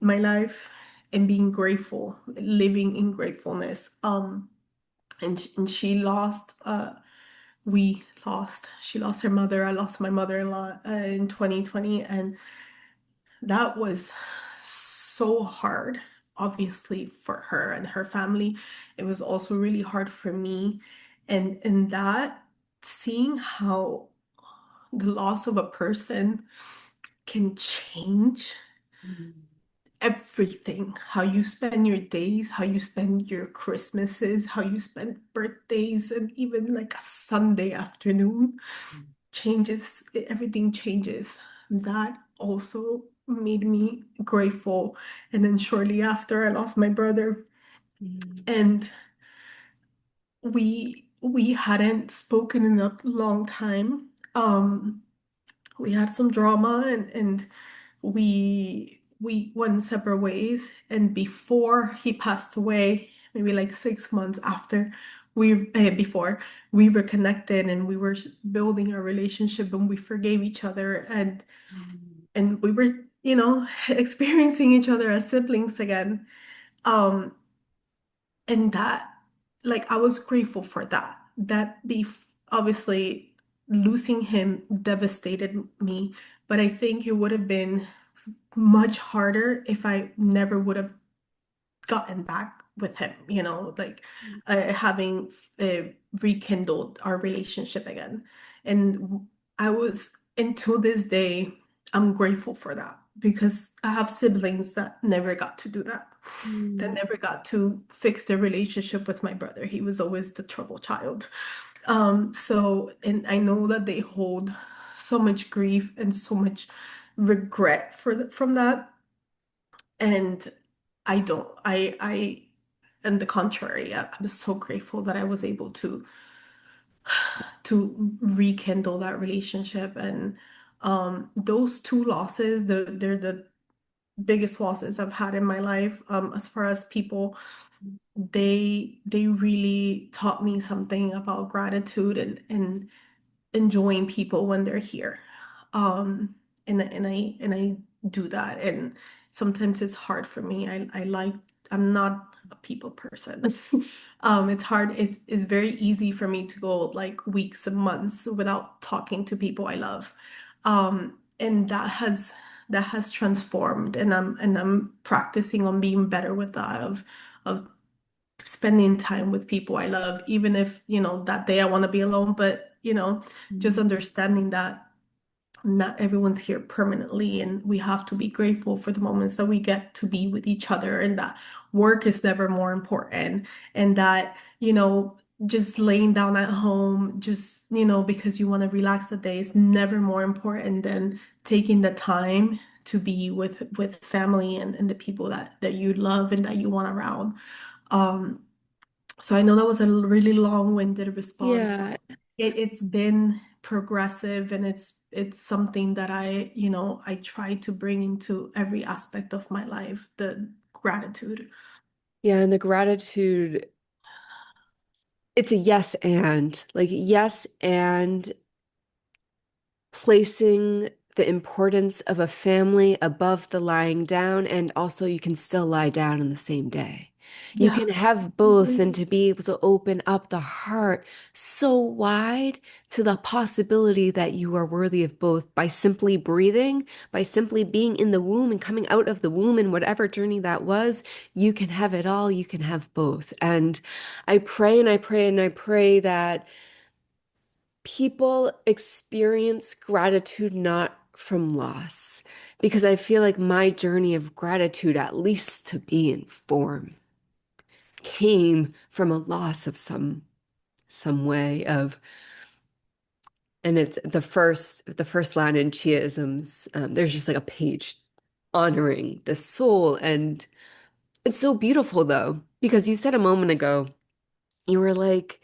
my life, and being grateful, living in gratefulness. And she lost, we lost. She lost her mother. I lost my mother-in-law in 2020, and that was so hard, obviously, for her and her family. It was also really hard for me. And that seeing how the loss of a person can change everything, how you spend your days, how you spend your Christmases, how you spend birthdays, and even like a Sunday afternoon changes, everything changes. That also made me grateful. And then shortly after, I lost my brother, Mm. and we hadn't spoken in a long time. We had some drama, and we went separate ways. And before he passed away, maybe like 6 months after, before we reconnected, and we were building a relationship, and we forgave each other, and we were, experiencing each other as siblings again. Um, and that, like, I was grateful for that. Obviously, losing him devastated me, but I think it would have been much harder if I never would have gotten back with him, like having uh, rekindled our relationship again. And I was, until this day, I'm grateful for that because I have siblings that never got to do that, that Mm. never got to fix their relationship with my brother. He was always the trouble child. And I know that they hold so much grief and so much regret from that. And I don't. And the contrary, I'm so grateful that I was able to rekindle that relationship. And those two losses, they're the biggest losses I've had in my life. As far as people, they really taught me something about gratitude and enjoying people when they're here. Um, and I do that. And sometimes it's hard for me. I'm not a people person. It's hard. It's very easy for me to go like weeks and months without talking to people I love. And that has transformed, and I'm practicing on being better with that, of spending time with people I love, even if, that day I want to be alone, but, just Mm. understanding that not everyone's here permanently, and we have to be grateful for the moments that we get to be with each other, and that work is never more important, and that, just laying down at home, just, because you want to relax the day, is never more important than taking the time to be with family, and the people that you love and that you want around. Um, so I know that was a really long-winded response, but Yeah. it's been progressive, and it's something that I try to bring into every aspect of my life, the gratitude. Yeah, and the gratitude, it's a yes and, like, yes and placing the importance of a family above the lying down, and also you can still lie down in the same day. You Yeah. can have both, and to be able to open up the heart so wide to the possibility that you are worthy of both by simply breathing, by simply being in the womb and coming out of the womb, and whatever journey that was, you can have it all, you can have both. And I pray and I pray and I pray that people experience gratitude not from loss, because I feel like my journey of gratitude, at least to be in form, came from a loss of some way of, and it's the first line in Chiaisms. There's just like a page honoring the soul, and it's so beautiful though, because you said a moment ago, you were like,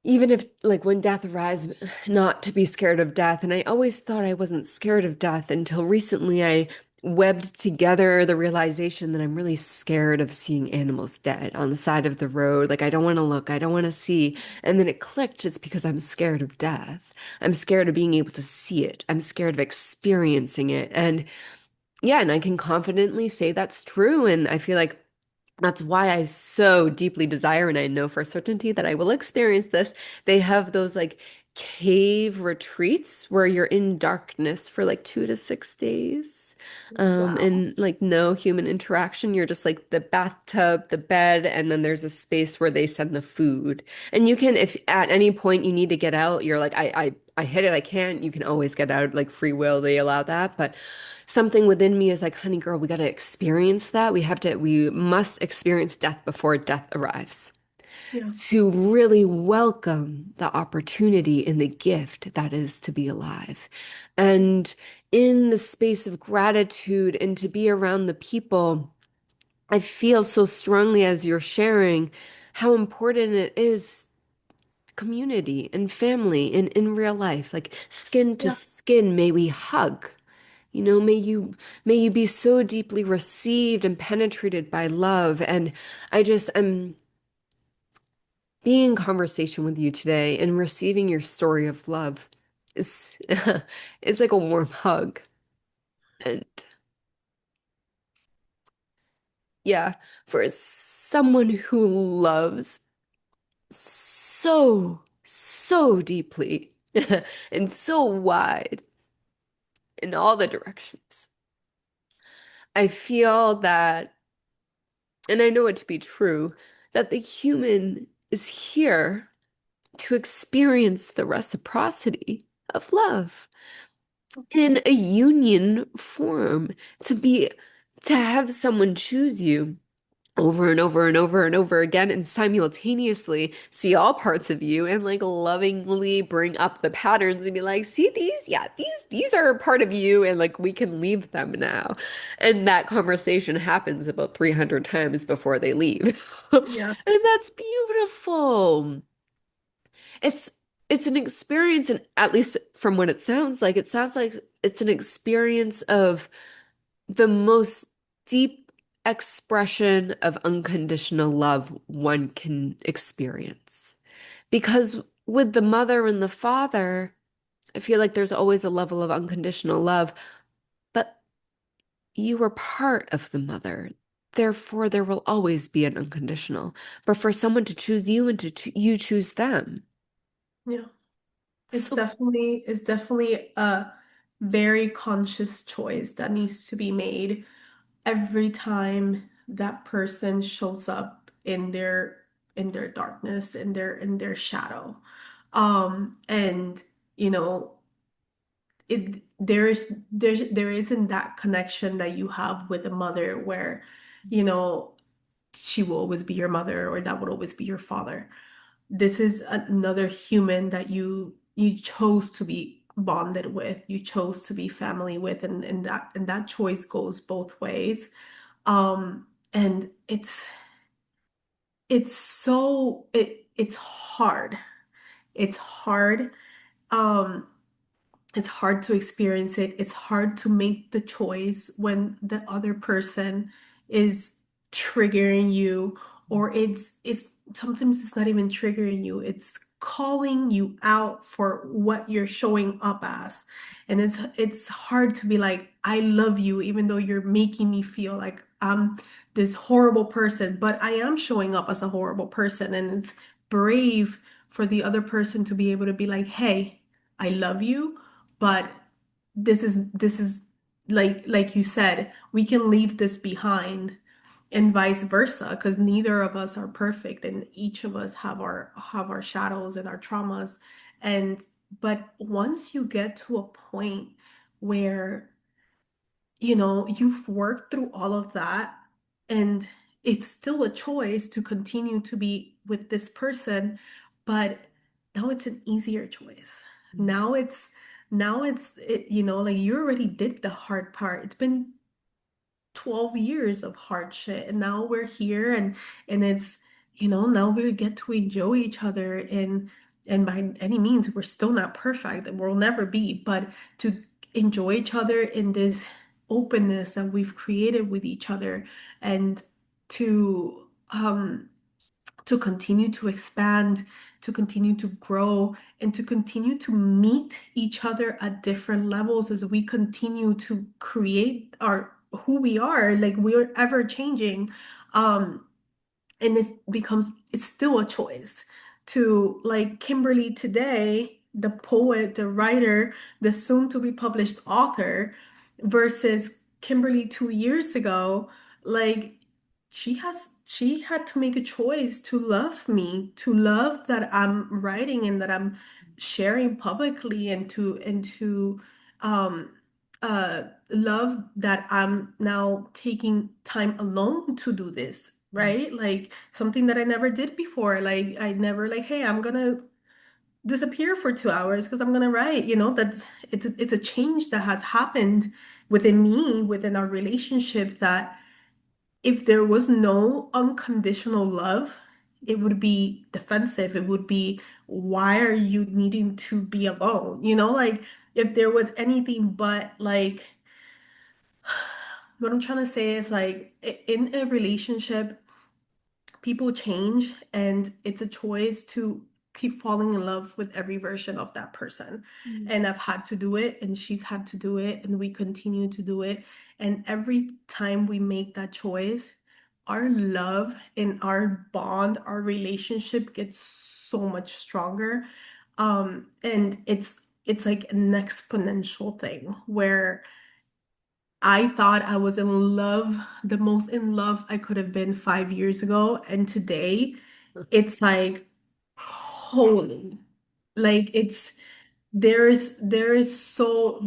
even if, like, when death arrives, not to be scared of death. And I always thought I wasn't scared of death until recently I webbed together the realization that I'm really scared of seeing animals dead on the side of the road. Like, I don't want to look, I don't want to see. And then it clicked. It's because I'm scared of death. I'm scared of being able to see it. I'm scared of experiencing it. And yeah, and I can confidently say that's true. And I feel like that's why I so deeply desire, and I know for certainty that I will experience this. They have those like cave retreats where you're in darkness for like 2 to 6 days. Wow. And like no human interaction. You're just like the bathtub, the bed, and then there's a space where they send the food. And you can, if at any point you need to get out, you're like, I hit it, I can't. You can always get out, like free will, they allow that. But something within me is like, honey girl, we got to experience that. We must experience death before death arrives Yeah. to really welcome the opportunity and the gift that is to be alive. And in the space of gratitude and to be around the people, I feel so strongly as you're sharing how important it is community and family and in real life, like skin to Yeah. skin, may we hug. You know, may you be so deeply received and penetrated by love. And I'm being in conversation with you today and receiving your story of love is it's like a warm hug. And yeah, for someone who loves so, so deeply and so wide in all the directions, I feel that, and I know it to be true, that the human is here to experience the reciprocity of love in a union form, to be to have someone choose you over and over and over and over again and simultaneously see all parts of you and like lovingly bring up the patterns and be like, see these? Yeah, these are a part of you and like we can leave them now. And that conversation happens about 300 times before they leave. Yeah. And that's beautiful. It's it's an experience, and at least from what it sounds like it's an experience of the most deep expression of unconditional love one can experience. Because with the mother and the father, I feel like there's always a level of unconditional love, but you were part of the mother. Therefore, there will always be an unconditional. But for someone to choose you and you choose them. Yeah. So It's definitely a very conscious choice that needs to be made every time that person shows up in their darkness, in their shadow. And you know, there isn't that connection that you have with a mother where, you know, she will always be your mother or that would always be your father. This is another human that you chose to be bonded with, you chose to be family with, and that choice goes both ways. And it's hard. It's hard. Um, it's hard to experience it. It's hard to make the choice when the other person is triggering you, or it's sometimes it's not even triggering you. It's calling you out for what you're showing up as. And it's hard to be like, I love you, even though you're making me feel like I'm this horrible person, but I am showing up as a horrible person. And it's brave for the other person to be able to be like, hey, I love you, but this is like you said, we can leave this behind and vice versa, because neither of us are perfect and each of us have our shadows and our traumas. And but once you get to a point where you know, you've worked through all of that, and it's still a choice to continue to be with this person, but now it's an easier choice. Now you know, like you already did the hard part. It's been 12 years of hard shit, and now we're here, and it's, you know, now we get to enjoy each other, and by any means we're still not perfect and we'll never be, but to enjoy each other in this openness that we've created with each other, and to to continue to expand, to continue to grow, and to continue to meet each other at different levels as we continue to create our who we are, like we're ever changing. Um, and it's still a choice to, like Kimberly today. the poet, the writer, the soon to be published author versus Kimberly 2 years ago. Like she had to make a choice to love me, to love that I'm writing and that I'm sharing publicly, and to um love that I'm now taking time alone to do this, right? Like something that I never did before. Like I never like, hey, I'm gonna disappear for 2 hours because I'm gonna write. That's it's a change that has happened within me, within our relationship, that if there was no unconditional love, it would be defensive. It would be, why are you needing to be alone? Like if there was anything but like, what I'm trying to say is like in a relationship, people change and it's a choice to keep falling in love with every version of that person. Mm. And I've had to do it, and she's had to do it, and we continue to do it. And every time we make that choice, our love and our bond, our relationship gets so much stronger. And it's like an exponential thing where I thought I was in love, the most in love I could have been 5 years ago. And today it's like, holy, like there's so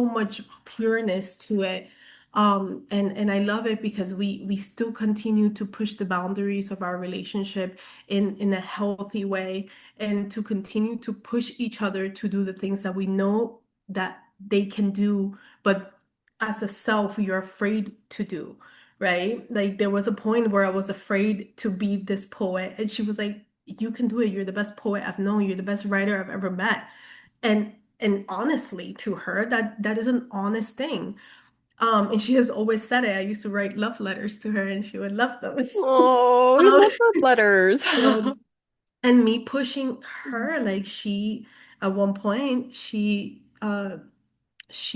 much pureness to it. And I love it because we still continue to push the boundaries of our relationship in a healthy way, and to continue to push each other to do the things that we know that they can do, but as a self you're afraid to do, right? Like there was a point where I was afraid to be this poet, and she was like, you can do it. You're the best poet I've known. You're the best writer I've ever met. And honestly, to her, that is an honest thing. And she has always said it. I used to write love letters to her, and she would love them. Oh, we Um, love love letters. um, and me pushing her, like at one point, she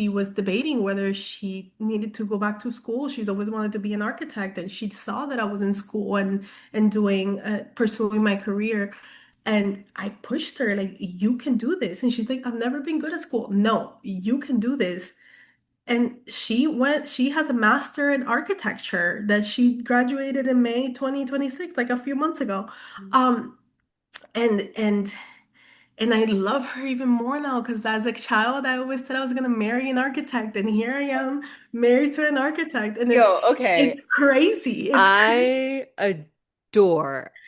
was debating whether she needed to go back to school. She's always wanted to be an architect, and she saw that I was in school and doing pursuing my career. And I pushed her, like, you can do this. And she's like, I've never been good at school. No, you can do this. And she has a master in architecture that she graduated in May 2026, like a few months ago. Um, and and and I love her even more now because as a child, I always said I was gonna marry an architect, and here I am married to an architect, and it's Yo, okay. it's crazy. It's crazy.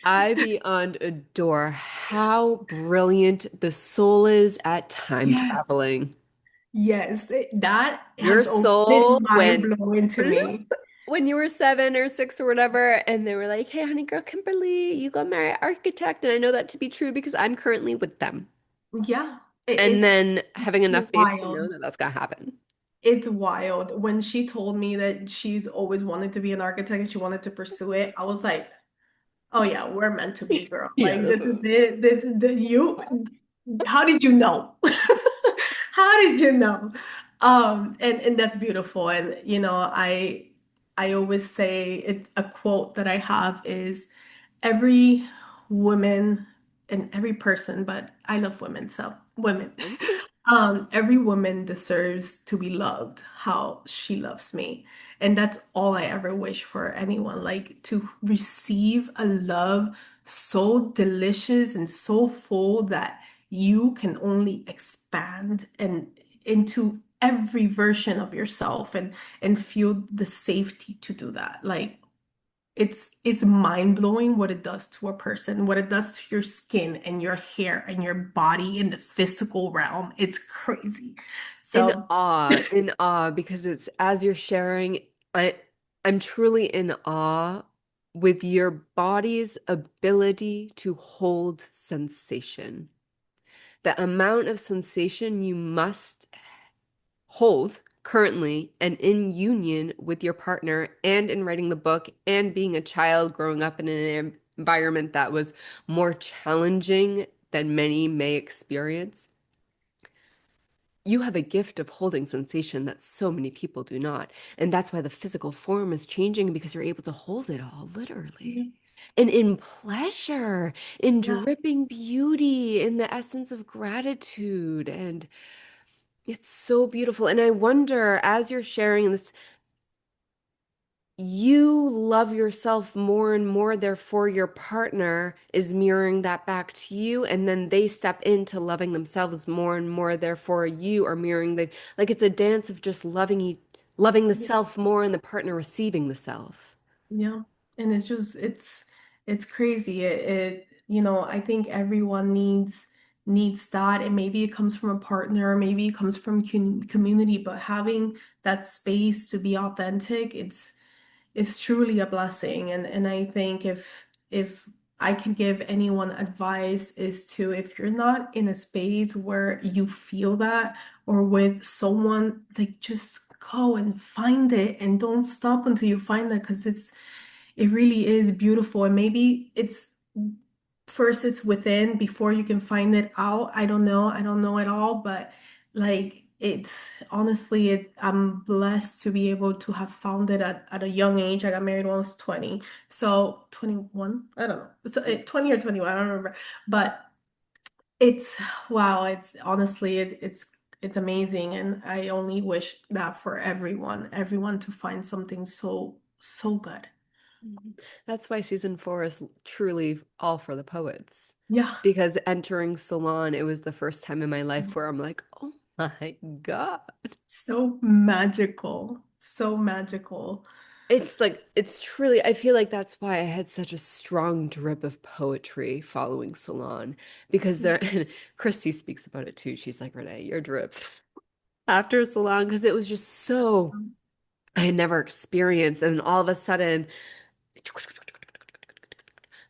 I beyond adore how brilliant the soul is at time Yes, traveling. yes, that Your has always soul been mind went blowing to bloop me. when you were 7 or 6 or whatever, and they were like, "Hey, honey girl, Kimberly, you go marry an architect," and I know that to be true because I'm currently with them. Yeah, And it's then having enough faith to know wild. that that's gonna happen. It's wild. When she told me that she's always wanted to be an architect and she wanted to pursue it, I was like, oh yeah, we're meant to be, girl. Yeah, Like this this is is. it. How did you know? How did you know? And that's beautiful. And I always say it, a quote that I have is every woman and every person, but I love women, so women. Every woman deserves to be loved how she loves me. And that's all I ever wish for anyone, like to receive a love so delicious and so full that you can only expand and into every version of yourself and feel the safety to do that. Like it's mind-blowing what it does to a person, what it does to your skin and your hair and your body in the physical realm. It's crazy. So, In awe, because it's as you're sharing, I I'm truly in awe with your body's ability to hold sensation. The amount of sensation you must hold currently and in union with your partner and in writing the book and being a child growing up in an environment that was more challenging than many may experience. You have a gift of holding sensation that so many people do not. And that's why the physical form is changing because you're able to hold it all, literally. And in pleasure, in Yeah. dripping beauty, in the essence of gratitude. And it's so beautiful. And I wonder, as you're sharing this, you love yourself more and more, therefore, your partner is mirroring that back to you. And then they step into loving themselves more and more, therefore, you are mirroring like it's a dance of just loving the Yeah. self more and the partner receiving the self. Yeah. And it's just it's crazy. I think everyone needs that. And maybe it comes from a partner, maybe it comes from community, but having that space to be authentic, it's truly a blessing. And I think if I can give anyone advice is to, if you're not in a space where you feel that or with someone, like just go and find it and don't stop until you find it, because it really is beautiful. And maybe it's first it's within before you can find it out. I don't know. I don't know at all, but like it's honestly I'm blessed to be able to have found it at a young age. I got married when I was 20. So 21, I don't know. It's 20 or 21, I don't remember. But it's wow, it's honestly it's amazing, and I only wish that for everyone to find something so good. Mhm. That's why season four is truly all for the poets. Yeah. Because entering salon, it was the first time in my life where I'm like, oh my God. So magical. So magical. It's like, it's truly, I feel like that's why I had such a strong drip of poetry following Salon. Because there, and Christy speaks about it too. She's like, Renee, your drips after Salon, because it was just so, I had never experienced. And all of a sudden,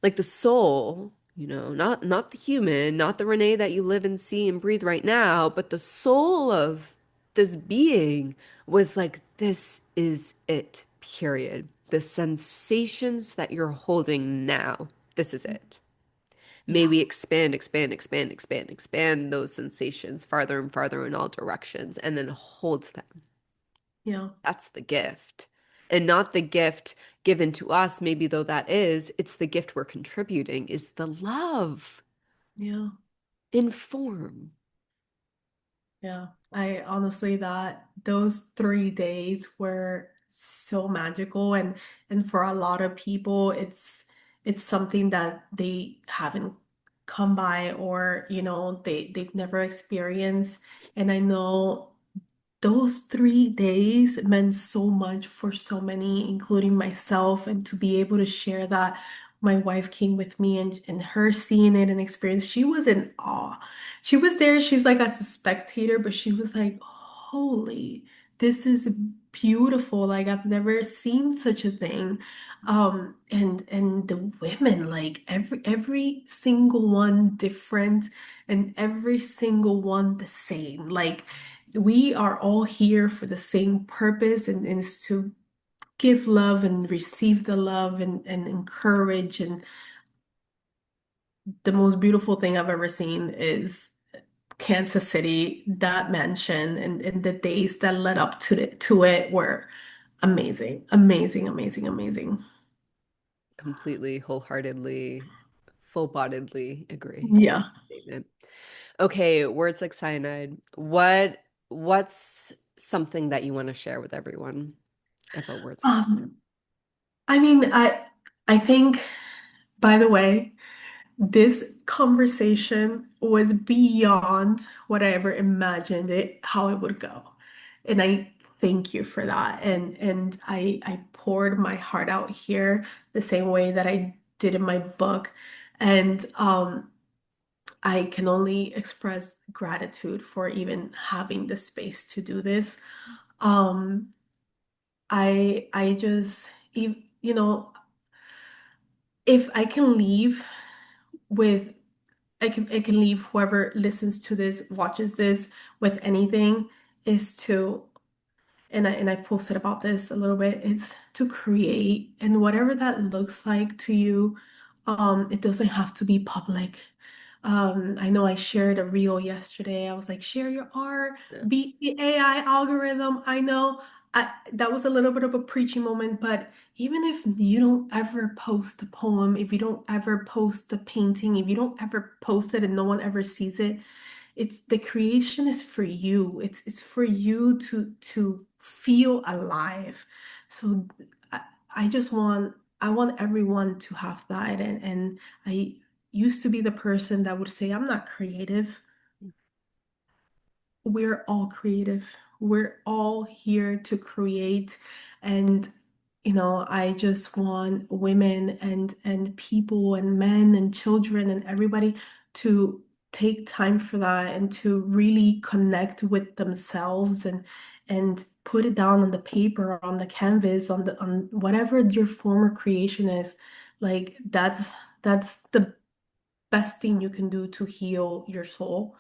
like the soul, not the human, not the Renee that you live and see and breathe right now, but the soul of this being was like, this is it, period. The sensations that you're holding now, this is it. May Yeah, we expand, expand, expand, expand, expand those sensations farther and farther in all directions and then hold them. yeah, That's the gift. And not the gift given to us, maybe though that is, it's the gift we're contributing, is the love yeah, in form. yeah. I honestly that those 3 days were so magical, and for a lot of people it's something that they haven't come by, or they've never experienced. And I know those 3 days meant so much for so many, including myself, and to be able to share that. My wife came with me, and her seeing it and experience, she was in awe. She was there, she's like as a spectator, but she was like, holy, this is beautiful. Like I've never seen such a thing. And the women, like every single one different, and every single one the same. Like we are all here for the same purpose, and it's to give love and receive the love, and encourage. And the most beautiful thing I've ever seen is Kansas City, that mansion, and the days that led up to it were amazing, amazing, amazing, amazing. Completely, wholeheartedly, full-bodedly agree with Yeah. that statement. Okay, words like cyanide. What's something that you want to share with everyone about words like Um, I mean, I think, by the way, this conversation was beyond what I ever imagined how it would go. And I thank you for that. And I poured my heart out here the same way that I did in my book. And I can only express gratitude for even having the space to do this. Um, I just, if I can leave with I can leave whoever listens to this, watches this with anything, is to, and I posted about this a little bit, it's to create, and whatever that looks like to you, it doesn't have to be public. I know I shared a reel yesterday. I was like, share your art, that? beat the AI algorithm. I know. that was a little bit of a preachy moment, but even if you don't ever post a poem, if you don't ever post a painting, if you don't ever post it and no one ever sees it, it's the creation is for you. It's for you to feel alive. So I, I just want I want everyone to have that. And I used to be the person that would say, I'm not creative. We're all creative. We're all here to create. And, I just want women and people and men and children and everybody to take time for that and to really connect with themselves and put it down on the paper, on the canvas, on whatever your form of creation is. Like that's the best thing you can do to heal your soul.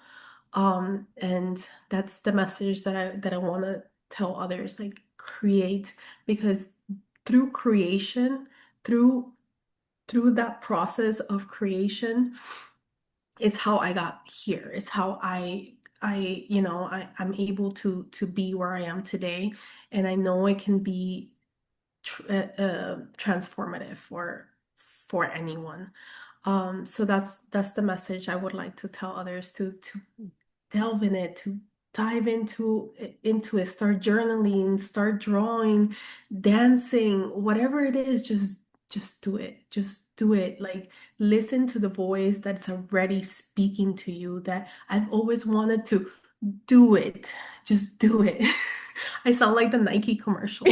And that's the message that I want to tell others, like create, because through creation, through through that process of creation, is how I got here. It's how I'm able to be where I am today, and I know it can be transformative for anyone. So that's the message I would like to tell others to delve in it, to dive into it, start journaling, start drawing, dancing, whatever it is, just do it. Just do it. Like listen to the voice that's already speaking to you that I've always wanted to do it. Just do it. I sound like the Nike commercial.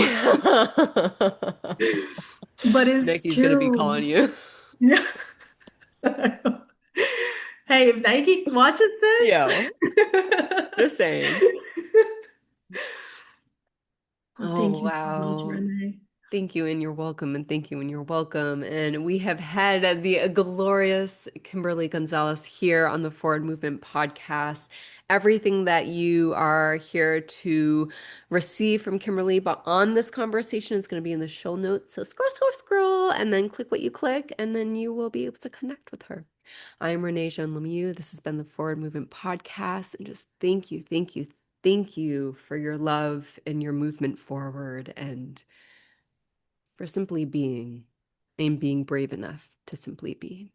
But it's Nikki's gonna be true. calling you. Yeah. Hey, if Nike watches this, Yo, just saying. well, Oh, thank you so much, wow. Renee. Thank you, and you're welcome, and thank you, and you're welcome. And we have had the glorious Kimberly Gonzalez here on the Forward Movement podcast. Everything that you are here to receive from Kimberly, but on this conversation is going to be in the show notes. So scroll, scroll, scroll, and then click what you click, and then you will be able to connect with her. I'm Renee Jean Lemieux. This has been the Forward Movement podcast, and just thank you, thank you, thank you for your love and your movement forward and for simply being and being brave enough to simply be.